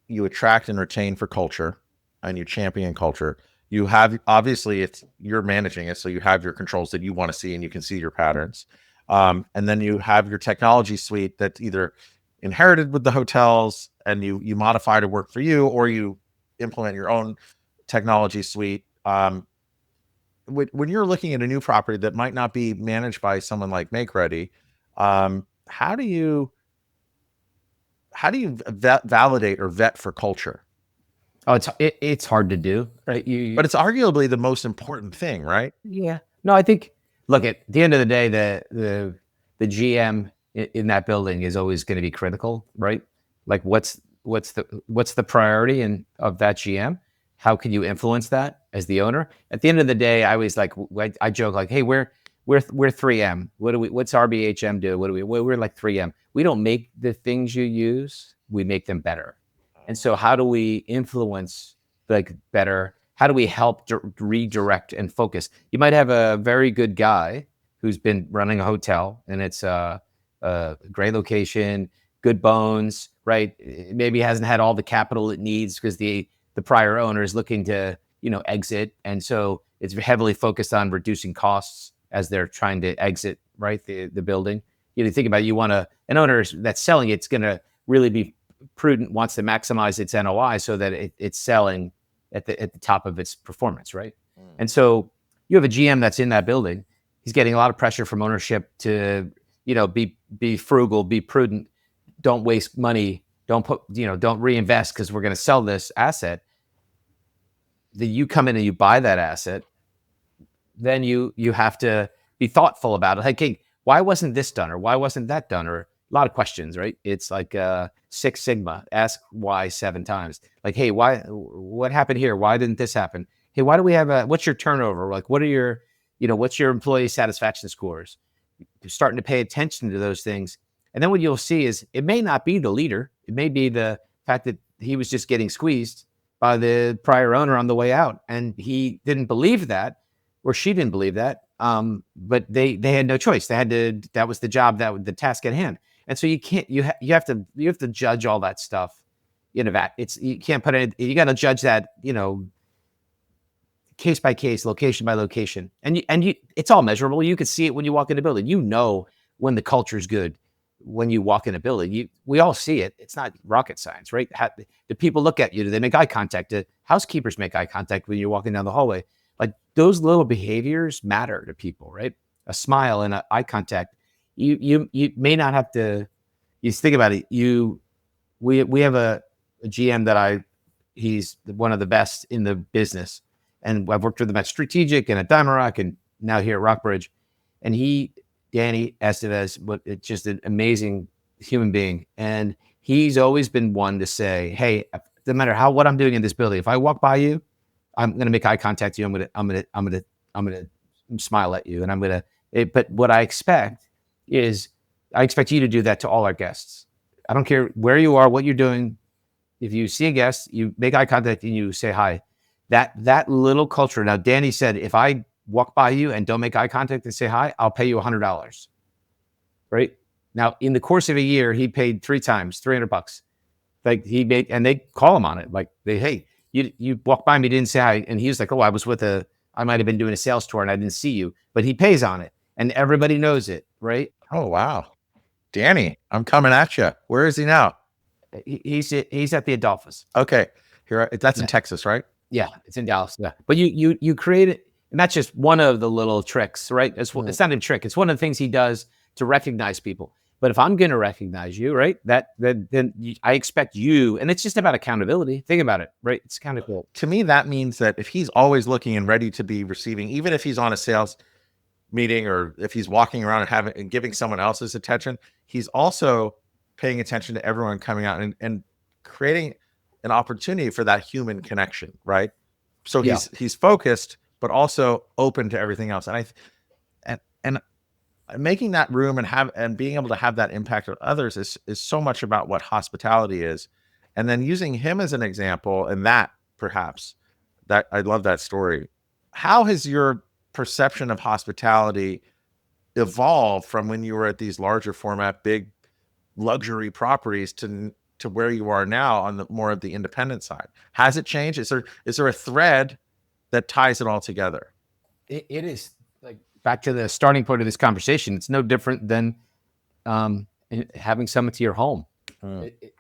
Speaker 1: you attract and retain for culture, and you champion culture. You have, obviously you're managing it, so you have your controls that you want to see and you can see your patterns. And then you have your technology suite that's either inherited with the hotels and you modify to work for you, or you implement your own technology suite. When you're looking at a new property that might not be managed by someone like Make Ready, how do you validate or vet for culture?
Speaker 2: Oh, it's hard to do, right?
Speaker 1: But it's arguably the most important thing, right?
Speaker 2: Yeah. No, I think. Look, at the end of the day, the GM in that building is always going to be critical, right? Like, what's the priority of that GM? How can you influence that as the owner? At the end of the day, I always I joke like, hey, we're 3M. What's RBHM do? We're like 3M. We don't make the things you use, we make them better. And so how do we influence better? How do we help redirect and focus? You might have a very good guy who's been running a hotel, and it's a great location, good bones, right? Maybe hasn't had all the capital it needs because the prior owner is looking to exit, and so it's heavily focused on reducing costs as they're trying to exit, right, the building. You think about an owner that's selling it's going to really be prudent, wants to maximize its NOI so that it's selling at the top of its performance, right? And so you have a GM that's in that building. He's getting a lot of pressure from ownership to be frugal, be prudent, don't waste money, don't reinvest because we're going to sell this asset. That you come in and you buy that asset, then you have to be thoughtful about it. Like, hey, why wasn't this done, or why wasn't that done, or a lot of questions, right? It's like Six Sigma, ask why 7 times. Like, hey, what happened here? Why didn't this happen? Hey, why do we have what's your turnover? Like, what are your, what's your employee satisfaction scores? You're starting to pay attention to those things. And then what you'll see is it may not be the leader. It may be the fact that he was just getting squeezed by the prior owner on the way out. And he didn't believe that, or she didn't believe that. But they had no choice. That was the job, the task at hand. And so you can't, you have to judge all that stuff in a vat. You can't put it, you got to judge that, case by case, location by location. And it's all measurable. You can see it when you walk in the building. When the culture is good, when you walk in a building, we all see it. It's not rocket science, right? Do people look at you? Do they make eye contact? Do housekeepers make eye contact when you're walking down the hallway? Like those little behaviors matter to people, right? A smile and eye contact. You may not have to. You think about it. We have a GM that he's one of the best in the business, and I've worked with him at Strategic and at Diamond Rock, and now here at Rockbridge, and Danny Estevez, but it's just an amazing human being. And he's always been one to say, hey, no matter what I'm doing in this building, if I walk by you, I'm going to make eye contact with you. I'm going to smile at you. And but what I expect is I expect you to do that to all our guests. I don't care where you are, what you're doing. If you see a guest, you make eye contact and you say hi. That little culture. Now, Danny said, if I walk by you and don't make eye contact and say hi, I'll pay you $100. Right now, in the course of a year, he paid 3 times, $300. Like and they call him on it. Like hey, you walked by me, didn't say hi, and he was like, oh, I might have been doing a sales tour and I didn't see you, but he pays on it, and everybody knows it, right?
Speaker 1: Oh wow, Danny, I'm coming at you. Where is he now?
Speaker 2: He's at the Adolphus.
Speaker 1: Okay, that's in Texas, right?
Speaker 2: Yeah, it's in Dallas. Yeah, but you create it. And that's just one of the little tricks, right? It's not a trick. It's one of the things he does to recognize people. But if I'm going to recognize you, right, then I expect you, and it's just about accountability. Think about it, right? It's kind of cool.
Speaker 1: To me, that means that if he's always looking and ready to be receiving, even if he's on a sales meeting or if he's walking around and giving someone else's attention, he's also paying attention to everyone coming out and creating an opportunity for that human connection, right? So he's focused, but also open to everything else. And making that room and being able to have that impact on others is so much about what hospitality is. And then using him as an example, and that I love that story. How has your perception of hospitality evolved from when you were at these larger format, big luxury properties to where you are now on the more of the independent side? Has it changed? Is there a thread that ties it all together?
Speaker 2: It is, like, back to the starting point of this conversation. It's no different than having someone to your home.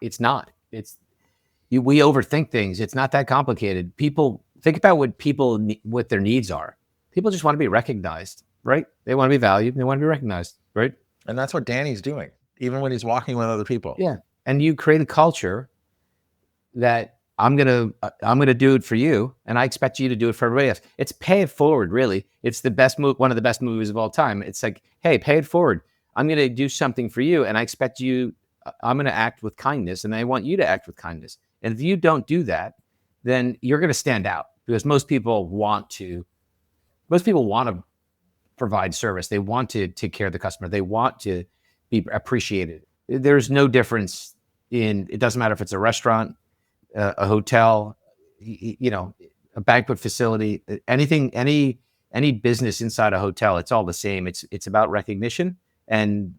Speaker 2: It's not. We overthink things. It's not that complicated. People think about what their needs are. People just want to be recognized, right? They want to be valued. They want to be recognized, right?
Speaker 1: And that's what Danny's doing, even when he's walking with other people.
Speaker 2: Yeah, and you create a culture that I'm gonna do it for you, and I expect you to do it for everybody else. It's pay it forward, really. It's the best one of the best movies of all time. It's like, hey, pay it forward. I'm gonna do something for you, and I expect you. I'm gonna act with kindness, and I want you to act with kindness. And if you don't do that, then you're gonna stand out, because most people want to provide service. They want to take care of the customer. They want to be appreciated. There's no difference it doesn't matter if it's a restaurant, a hotel, a banquet facility, anything, any business inside a hotel. It's all the same. It's about recognition and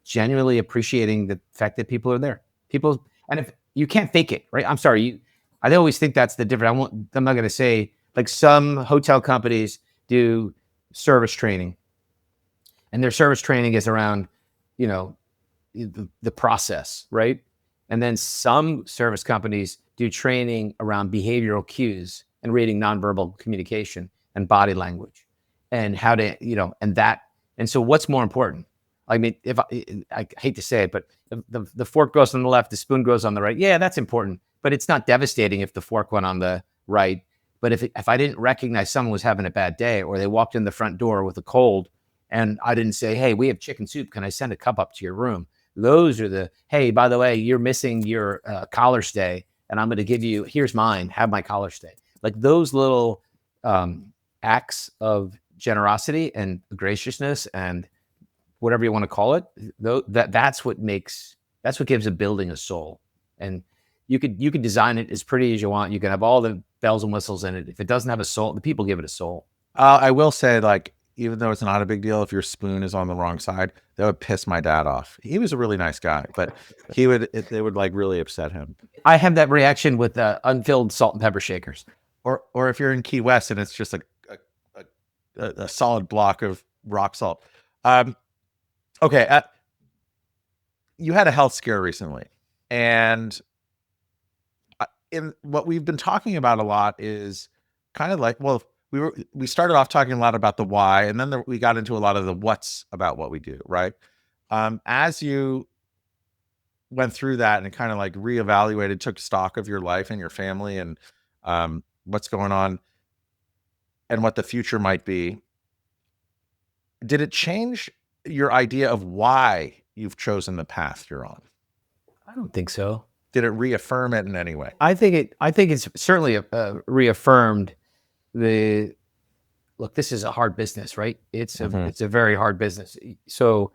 Speaker 2: genuinely appreciating the fact that people are there. And if you can't fake it, right? I'm sorry. I always think that's the difference. I'm not going to say, like, some hotel companies do service training, and their service training is around, the process, right? And then some service companies do training around behavioral cues and reading nonverbal communication and body language, and how to, and so what's more important? I mean, I hate to say it, but the fork goes on the left, the spoon goes on the right. Yeah, that's important, but it's not devastating if the fork went on the right. But if I didn't recognize someone was having a bad day, or they walked in the front door with a cold, and I didn't say, hey, we have chicken soup, can I send a cup up to your room? Those are hey, by the way, you're missing your collar stay, and I'm going to give you, here's mine, have my collar stay. Like, those little acts of generosity and graciousness and whatever you want to call it, that's what gives a building a soul. And you could design it as pretty as you want. You can have all the bells and whistles in it. If it doesn't have a soul, the people give it a soul.
Speaker 1: I will say, like, even though it's not a big deal, if your spoon is on the wrong side, that would piss my dad off. He was a really nice guy, but they would like really upset him.
Speaker 2: I have that reaction with unfilled salt and pepper shakers.
Speaker 1: Or if you're in Key West and it's just a solid block of rock salt. Okay. you had a health scare recently, and in what we've been talking about a lot is kind of like, well, we started off talking a lot about the why, and then we got into a lot of the what's about what we do, right? As you went through that and kind of like reevaluated, took stock of your life and your family and what's going on and what the future might be, did it change your idea of why you've chosen the path you're on?
Speaker 2: I don't think so.
Speaker 1: Did it reaffirm it in any way?
Speaker 2: I think it's certainly reaffirmed the look. This is a hard business, right? It's a very hard business. So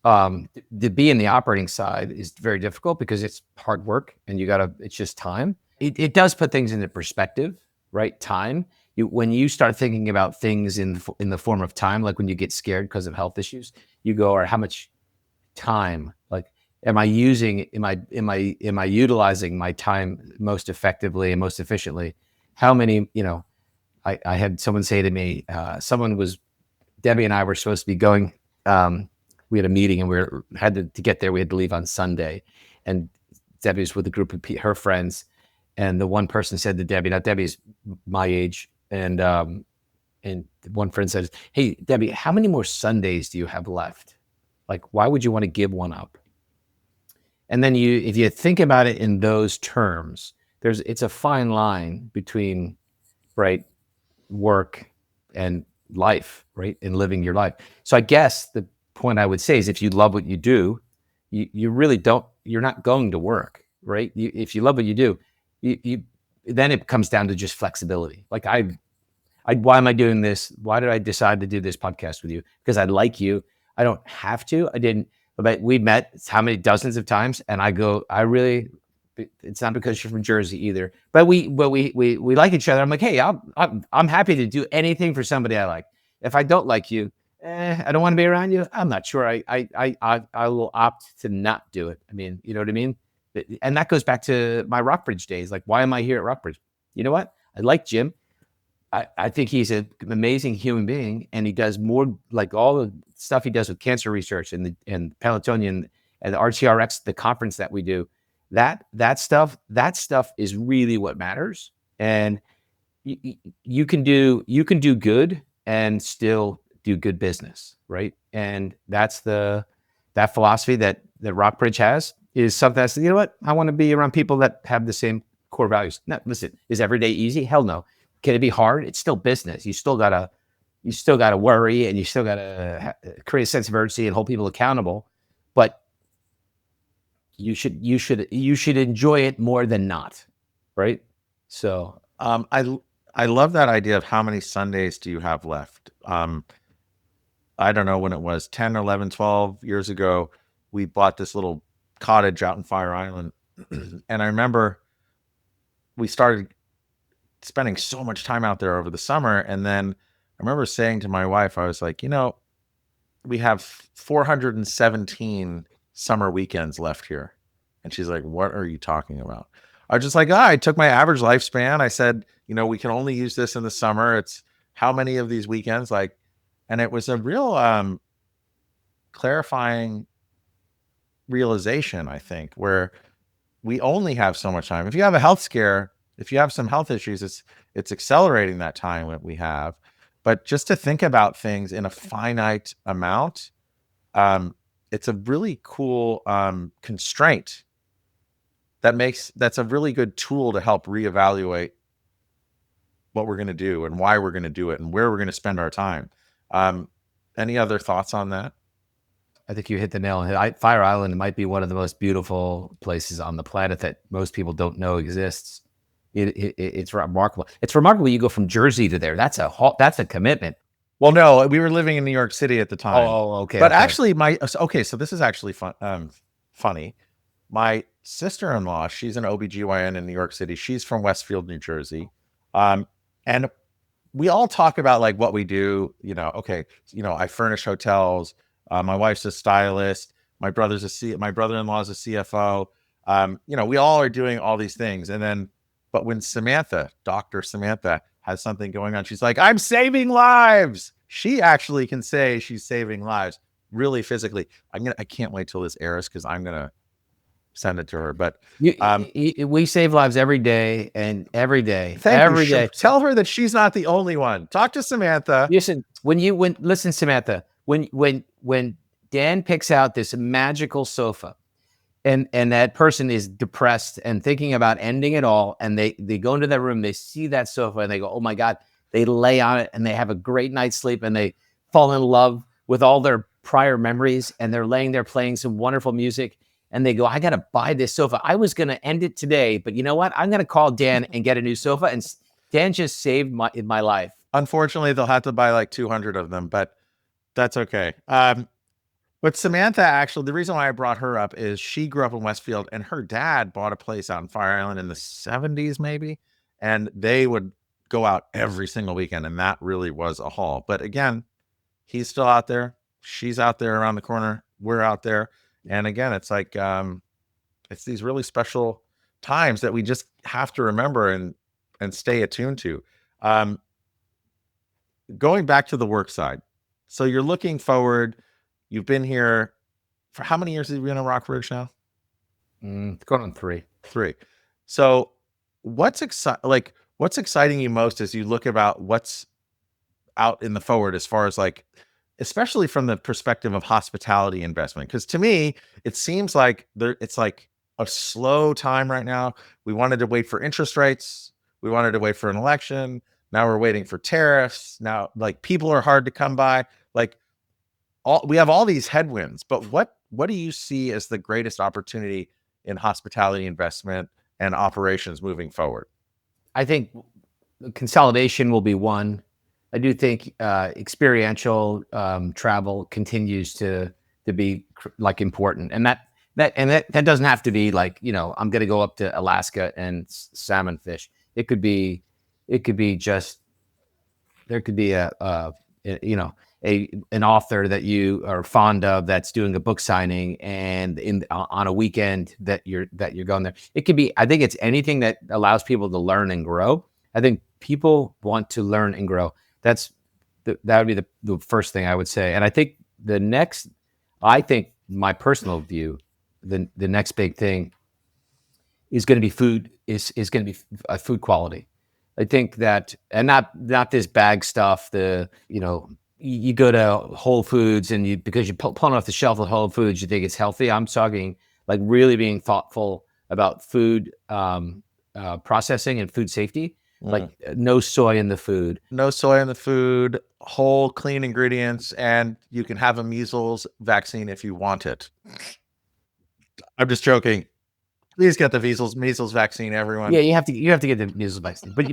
Speaker 2: to be in the operating side is very difficult because it's hard work and it's just time. It does put things into perspective, right? Time. When you start thinking about things in the form of time, like when you get scared because of health issues, you go, or how much time, like, am I utilizing my time most effectively and most efficiently? How many, I had someone say to me, Debbie and I were supposed to be going, we had a meeting and had to get there. We had to leave on Sunday, and Debbie was with a group of her friends. And the one person said to Debbie, now Debbie's my age, and one friend says, "Hey, Debbie, how many more Sundays do you have left? Like, why would you want to give one up?" And then if you think about it in those terms, it's a fine line between, right, work and life, right, and living your life. So I guess the point I would say is, if you love what you do, you really don't. You're not going to work, right? If you love what you do, then it comes down to just flexibility. Like why am I doing this? Why did I decide to do this podcast with you? Because I like you. I don't have to. I didn't. But we met how many dozens of times, and it's not because you're from Jersey either. But we like each other. I'm like, hey, I'm happy to do anything for somebody I like. If I don't like you, I don't want to be around you. I'm not sure. I will opt to not do it. I mean, you know what I mean? And that goes back to my Rockbridge days. Like, why am I here at Rockbridge? You know what? I like Jim. I think he's an amazing human being, and he does more, like all the stuff he does with cancer research and Pelotonian and the RTRX, the conference that we do. That stuff is really what matters. And you can do good and still do good business, right? And that's that philosophy that Rockbridge has, is something that's, you know what? I want to be around people that have the same core values. Now, listen, is every day easy? Hell no. Can it be hard? It's still business. You still gotta worry, and you still gotta create a sense of urgency and hold people accountable. But you should enjoy it more than not, right? So
Speaker 1: I love that idea of how many Sundays do you have left. I don't know when it was, 10, 11, 12 years ago, we bought this little cottage out in Fire Island. And I remember we started spending so much time out there over the summer. And then I remember saying to my wife, I was like, we have 417 summer weekends left here. And she's like, what are you talking about? I was just like, I took my average lifespan. I said, we can only use this in the summer. It's how many of these weekends, and it was a real clarifying realization, I think, where we only have so much time. If you have a health scare, if you have some health issues, it's accelerating that time that we have. But just to think about things in a finite amount, it's a really cool constraint that's a really good tool to help reevaluate what we're going to do and why we're going to do it and where we're going to spend our time. Any other thoughts on that?
Speaker 2: I think you hit the nail on the head. Fire Island might be one of the most beautiful places on the planet that most people don't know exists. It's remarkable. It's remarkable. You go from Jersey to there. That's a commitment.
Speaker 1: Well, no, we were living in New York City at the time.
Speaker 2: Oh, okay.
Speaker 1: But actually, so this is actually funny. My sister-in-law, she's an OBGYN in New York City. She's from Westfield, New Jersey. And we all talk about like what we do, I furnish hotels. My wife's a stylist. My brother-in-law is a CFO. We all are doing all these things. But when Dr. Samantha has something going on, she's like, I'm saving lives. She actually can say she's saving lives. really physically. I can't wait till this airs because I'm gonna send it to her. But
Speaker 2: we save lives every day, and every day,
Speaker 1: thank
Speaker 2: every
Speaker 1: you.
Speaker 2: day.
Speaker 1: Tell her that she's not the only one. Talk to Samantha.
Speaker 2: Listen, listen, Samantha, when Dan picks out this magical sofa, and that person is depressed and thinking about ending it all, and they go into that room, they see that sofa, and they go, oh my God, they lay on it, and they have a great night's sleep, and they fall in love with all their prior memories, and they're laying there playing some wonderful music, and they go, I got to buy this sofa. I was going to end it today, but you know what? I'm going to call Dan and get a new sofa, and Dan just saved my life.
Speaker 1: Unfortunately, they'll have to buy like 200 of them, but that's okay. But Samantha, actually, the reason why I brought her up is she grew up in Westfield, and her dad bought a place out in Fire Island in the 70s, maybe, and they would go out every single weekend, and that really was a haul. But again, he's still out there. She's out there around the corner. We're out there. And again, it's like, it's these really special times that we just have to remember and stay attuned to. Going back to the work side. So you're looking forward. You've been here for how many years have you been in Rockbridge now?
Speaker 2: Going on 3.
Speaker 1: 3. So what's exciting you most as you look about what's out in the forward as far as like, especially from the perspective of hospitality investment? Because to me, it seems like it's like a slow time right now. We wanted to wait for interest rates. We wanted to wait for an election. Now we're waiting for tariffs. Now, like, people are hard to come by. Like, we have all these headwinds, but what do you see as the greatest opportunity in hospitality investment and operations moving forward?
Speaker 2: I think consolidation will be one. I do think experiential travel continues to be like important, and that doesn't have to be like, you know, I'm going to go up to Alaska and salmon fish. It could be just, there could be an author that you are fond of that's doing a book signing, and on a weekend that you're going there. It could be, I think it's anything that allows people to learn and grow. I think people want to learn and grow. That would be the first thing I would say. And I think my personal view, the next big thing is going to be food, is going to be food quality. I think that, and not this bag stuff, you go to Whole Foods and because you're pulling off the shelf of Whole Foods, you think it's healthy. I'm talking like really being thoughtful about food processing and food safety. Like no soy in the food.
Speaker 1: No soy in the food, whole clean ingredients, and you can have a measles vaccine if you want it. I'm just joking. Please get the measles vaccine, everyone.
Speaker 2: Yeah, you have to get the measles vaccine. But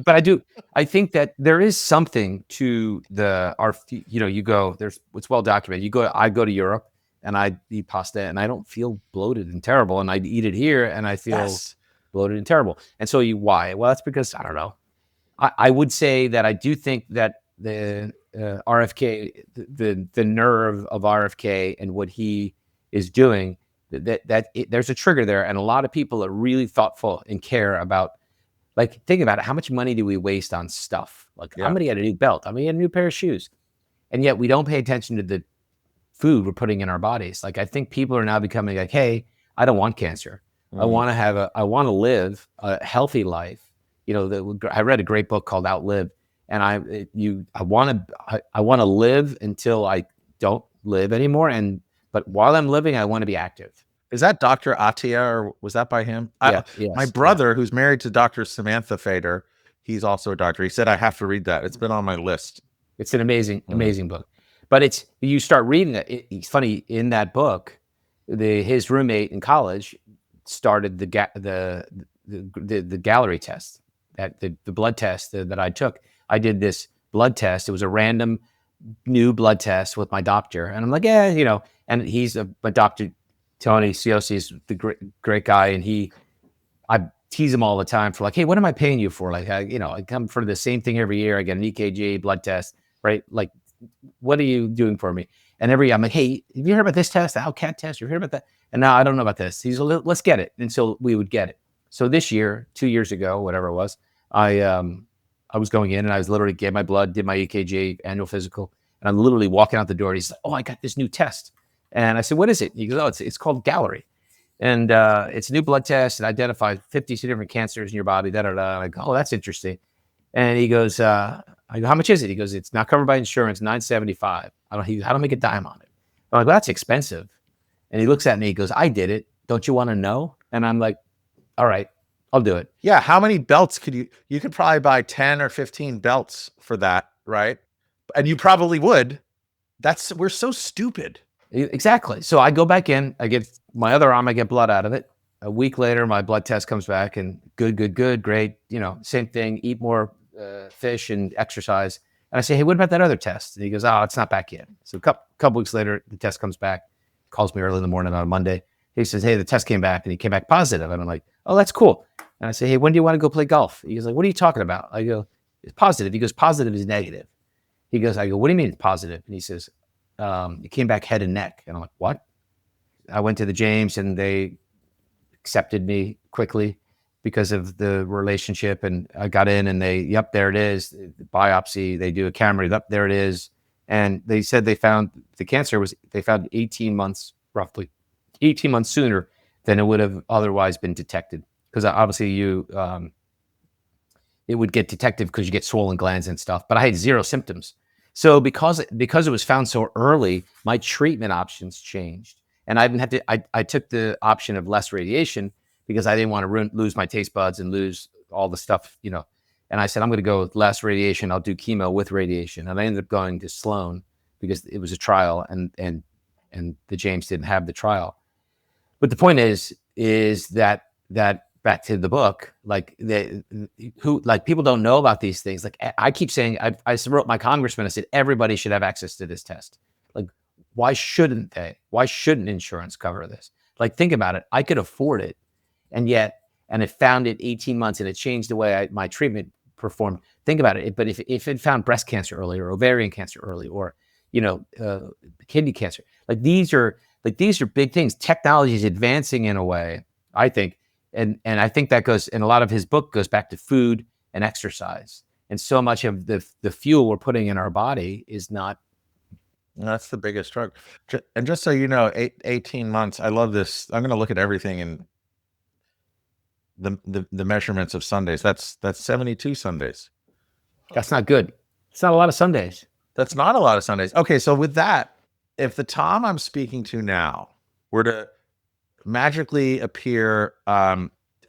Speaker 2: I think that there is something to it's well documented. I go to Europe and I eat pasta and I don't feel bloated and terrible, and I eat it here and I feel bloated and terrible. And so why? Well, that's because, I don't know. I would say that I do think that the RFK, the nerve of RFK and what he is doing, there's a trigger there, and a lot of people are really thoughtful and care about, like, think about it. How much money do we waste on stuff? Like, I'm going to get a new belt. I'm going to get a new pair of shoes. And yet we don't pay attention to the food we're putting in our bodies. Like, I think people are now becoming like, hey, I don't want cancer. I want to live a healthy life. I read a great book called Outlive, and I want to live until I don't live anymore. But while I'm living, I want to be active.
Speaker 1: Is that Dr. Attia, or was that by him?
Speaker 2: Yes,
Speaker 1: my brother, who's married to Dr. Samantha Fader, he's also a doctor. He said I have to read that. It's been on my list.
Speaker 2: It's an amazing book. But you start reading it. It's funny, in that book, his roommate in college started the gallery test, the blood test that I took. I did this blood test. It was a random new blood test with my doctor, and I'm like, and he's my doctor, Tony Ciosi, is the great guy, and I tease him all the time for like, hey, what am I paying you for? Like, I come for the same thing every year. I get an EKG blood test, right? Like, what are you doing for me? And I'm like, hey, have you heard about this test, the CAT test? You heard about that? And now I don't know about this. He's like, let's get it. And so we would get it. So this year, 2 years ago, whatever it was, I was going in and I was literally getting my blood, did my EKG, annual physical, and I'm literally walking out the door. And he's like, oh, I got this new test. And I said, what is it? He goes, oh, it's called Gallery. And it's a new blood test. It identifies 52 different cancers in your body, da, da, da. And I go, oh, that's interesting. And he goes, I go, how much is it? He goes, it's not covered by insurance, $975. I don't make a dime on it. I'm like, well, that's expensive. And he looks at me, he goes, I did it. Don't you want to know? And I'm like, all right, I'll do it.
Speaker 1: Yeah. How many belts could you could probably buy 10 or 15 belts for that, right? And you probably would. We're so stupid.
Speaker 2: Exactly. So I go back in, I get my other arm, I get blood out of it. A week later, my blood test comes back and good, great. Same thing, eat more fish and exercise. And I say, hey, what about that other test? And he goes, oh, it's not back yet. So a couple weeks later, the test comes back, calls me early in the morning on a Monday. He says, hey, the test came back and he came back positive. And I'm like, oh, that's cool. And I say, hey, when do you want to go play golf? He goes like, what are you talking about? I go, it's positive. He goes, positive is negative. I go, what do you mean it's positive? And he says, it came back head and neck. And I'm like, what? I went to the James and they accepted me quickly because of the relationship. And I got in and yep, there it is. The biopsy, they do a camera, yep, there it is. And they said they found the cancer they found 18 months, roughly 18 months sooner than it would have otherwise been detected. Because obviously it would get detected because you get swollen glands and stuff, but I had zero symptoms. So because it was found so early, my treatment options changed. And I took the option of less radiation because I didn't want to lose my taste buds and lose all the stuff, And I said, I'm going to go with less radiation. I'll do chemo with radiation. And I ended up going to Sloan because it was a trial and the James didn't have the trial. But the point is that back to the book, people don't know about these things. Like I keep saying, I wrote my congressman, I said, everybody should have access to this test. Like, why shouldn't they? Why shouldn't insurance cover this? Like, think about it. I could afford it. And it found it 18 months and it changed the way my treatment performed. Think about it. But if it found breast cancer early or ovarian cancer early or, kidney cancer, these are big things. Technology is advancing in a way, I think. And I think that goes, and a lot of his book goes back to food and exercise. And so much of the fuel we're putting in our body is not.
Speaker 1: That's the biggest struggle. And just so you know, 18 months, I love this. I'm going to look at everything in the measurements of Sundays. That's 72 Sundays.
Speaker 2: That's not good. It's not a lot of Sundays.
Speaker 1: That's not a lot of Sundays. Okay. So with that, if the Tom I'm speaking to now were to magically appear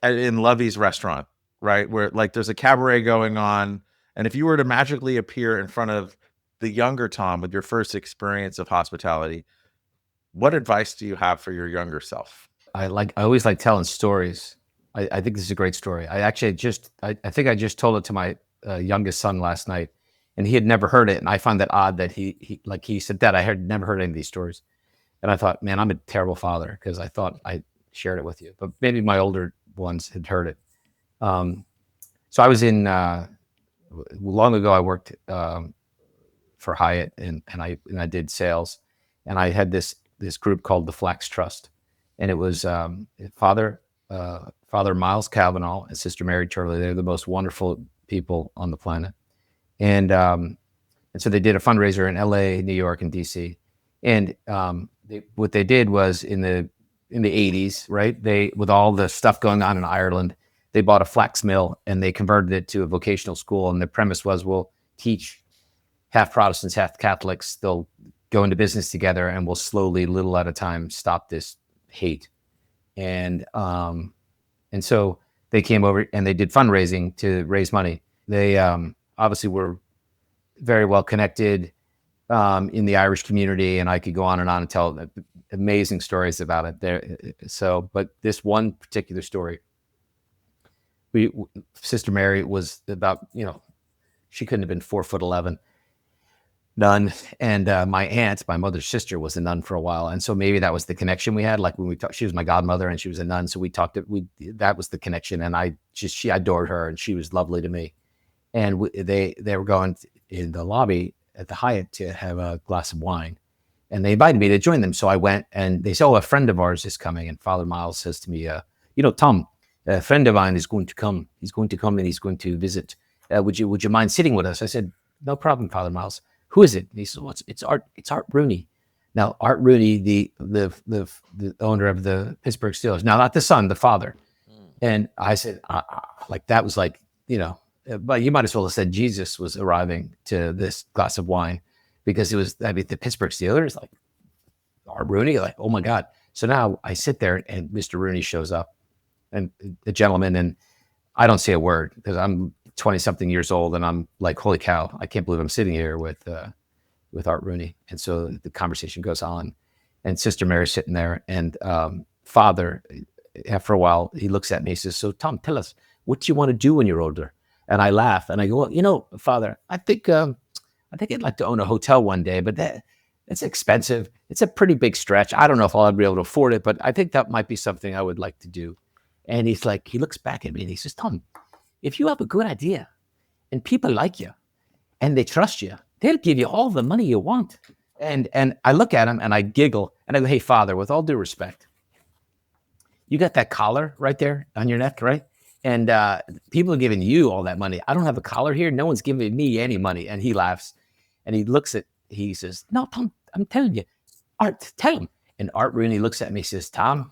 Speaker 1: in Lovey's restaurant, right? Where there's a cabaret going on. And if you were to magically appear in front of the younger Tom with your first experience of hospitality, what advice do you have for your younger self?
Speaker 2: I always like telling stories. I think this is a great story. I think I just told it to my youngest son last night and he had never heard it. And I find that odd that he said, Dad, I never heard any of these stories. And I thought, man, I'm a terrible father because I thought I shared it with you, but maybe my older ones had heard it. So I was long ago, I worked for Hyatt and I did sales and I had this group called the Flax Trust. And it was Father Miles Cavanaugh and Sister Mary Turley. They're the most wonderful people on the planet. And so they did a fundraiser in LA, New York, and DC. And what they did was in the 80s, right? With all the stuff going on in Ireland, they bought a flax mill and they converted it to a vocational school. And the premise was, we'll teach half Protestants, half Catholics. They'll go into business together and we'll slowly, little at a time, stop this hate. And so they came over and they did fundraising to raise money. They obviously were very well connected in the Irish community, and I could go on and tell amazing stories about it there. So, but this one particular story, Sister Mary was about, she couldn't have been 4'11", nun, and my aunt, my mother's sister, was a nun for a while, and so maybe that was the connection we had. Like when we talked, she was my godmother, and she was a nun, so we talked. That was the connection, and she adored her, and she was lovely to me. And they were going in the lobby at the Hyatt to have a glass of wine, and they invited me to join them. So I went, and they said, "Oh, a friend of ours is coming." And Father Miles says to me, Tom, a friend of mine is going to come. He's going to come and he's going to visit. Would you mind sitting with us?" I said, "No problem, Father Miles. Who is it?" And he said, "Well, it's Art Rooney." Now, Art Rooney, the owner of the Pittsburgh Steelers, now not the son, the father. And I said, like, that was like, but you might as well have said Jesus was arriving to this glass of wine, because it was, I mean, the Pittsburgh Steelers, like Art Rooney, like, oh my God. So now I sit there and Mr. Rooney shows up, and the gentleman, and I don't say a word because I'm 20 something years old, and I'm like, holy cow, I can't believe I'm sitting here with Art Rooney. And so the conversation goes on, and Sister Mary's sitting there, and Father, after a while, he looks at me, he says, so Tom, tell us, what do you want to do when you're older? And I laugh and I go, well, Father, I think I'd like to own a hotel one day, but it's expensive. It's a pretty big stretch. I don't know if I'll ever be able to afford it, but I think that might be something I would like to do. And he's like, he looks back at me and he says, Tom, if you have a good idea and people like you and they trust you, they'll give you all the money you want. And I look at him and I giggle and I go, hey, Father, with all due respect, you got that collar right there on your neck, right? And people are giving you all that money. I don't have a collar here. No one's giving me any money. And he laughs and he says, no, Tom, I'm telling you, Art, tell him. And Art Rooney looks at me and says, Tom,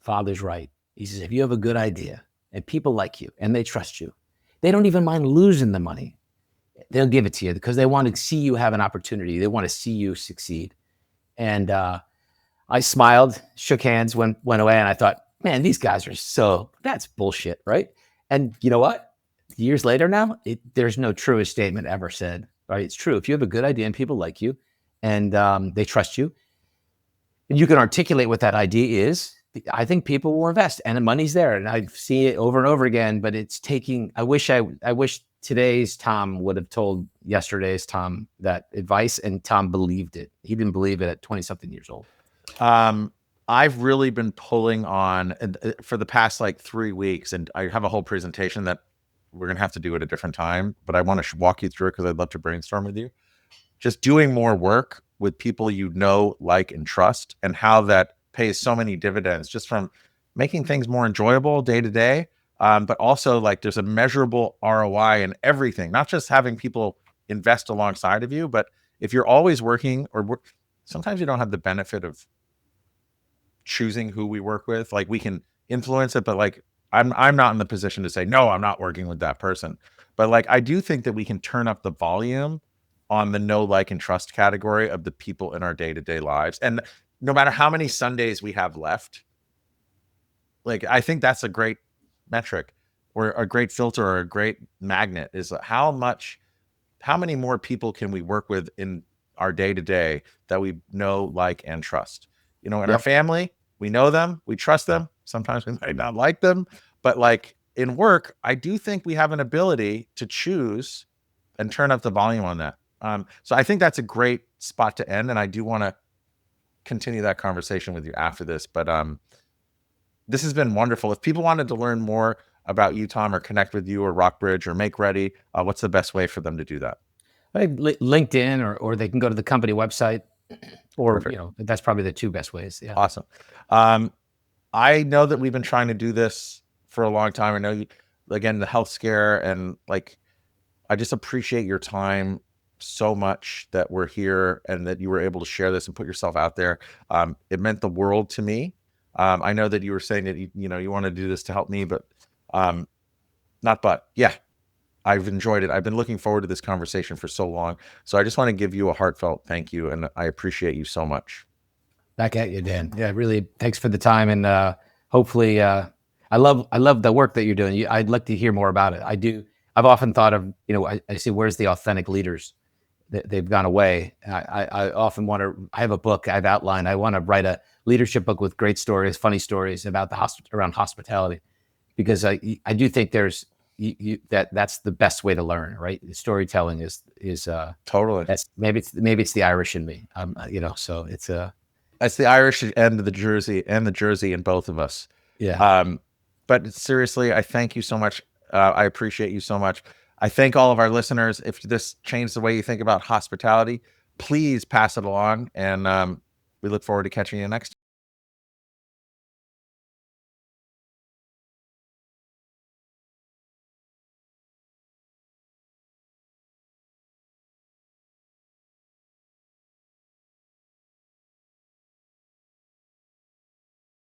Speaker 2: Father's right. He says, if you have a good idea and people like you and they trust you, they don't even mind losing the money. They'll give it to you because they want to see you have an opportunity. They want to see you succeed. And I smiled, shook hands, went away, and I thought, man, these guys are that's bullshit, right? And you know what? Years later now, there's no truest statement ever said, right? It's true. If you have a good idea and people like you and they trust you, and you can articulate what that idea is, I think people will invest, and the money's there. And I've seen it over and over again, but it's taking, I wish today's Tom would have told yesterday's Tom that advice, and Tom believed it. He didn't believe it at 20 something years old.
Speaker 1: I've really been pulling on for the past like 3 weeks, and I have a whole presentation that we're going to have to do at a different time, but I want to walk you through it because I'd love to brainstorm with you. Just doing more work with people you know, like, and trust, and how that pays so many dividends just from making things more enjoyable day to day. But also, like, there's a measurable ROI in everything, not just having people invest alongside of you, but if you're always working sometimes you don't have the benefit of choosing who we work with. Like, we can influence it, but like, I'm not in the position to say, no, I'm not working with that person. But like, I do think that we can turn up the volume on the know, like, and trust category of the people in our day-to-day lives. And no matter how many Sundays we have left, like, I think that's a great metric or a great filter or a great magnet, is how many more people can we work with in our day-to-day that we know, like, and trust. In our family, we know them, we trust them. Sometimes we might not like them, but like in work, I do think we have an ability to choose and turn up the volume on that. So I think that's a great spot to end. And I do want to continue that conversation with you after this, but this has been wonderful. If people wanted to learn more about you, Tom, or connect with you or Rockbridge or Make Ready, what's the best way for them to do that?
Speaker 2: LinkedIn, or they can go to the company website, or
Speaker 1: Perfect.
Speaker 2: that's probably the two best ways. Yeah.
Speaker 1: Awesome. I know that we've been trying to do this for a long time. I know again, the health scare, and like, I just appreciate your time so much that we're here and that you were able to share this and put yourself out there. It meant the world to me. I know that you were saying that you want to do this to help me, but yeah, I've enjoyed it. I've been looking forward to this conversation for so long. So I just want to give you a heartfelt thank you, and I appreciate you so much.
Speaker 2: Back at you, Dan. Yeah, really. Thanks for the time, and hopefully, I love the work that you're doing. I'd like to hear more about it. I do. I've often thought of, I see, where's the authentic leaders? They've gone away. I often want to. I have a book I've outlined. I want to write a leadership book with great stories, funny stories about around hospitality, because I do think there's that's the best way to learn, right? Storytelling is
Speaker 1: Totally.
Speaker 2: That's maybe it's the Irish in me. So it's
Speaker 1: that's the Irish and the Jersey in both of us.
Speaker 2: Yeah.
Speaker 1: But seriously, I thank you so much. I appreciate you so much. I thank all of our listeners. If this changed the way you think about hospitality, please pass it along. And we look forward to catching you next time.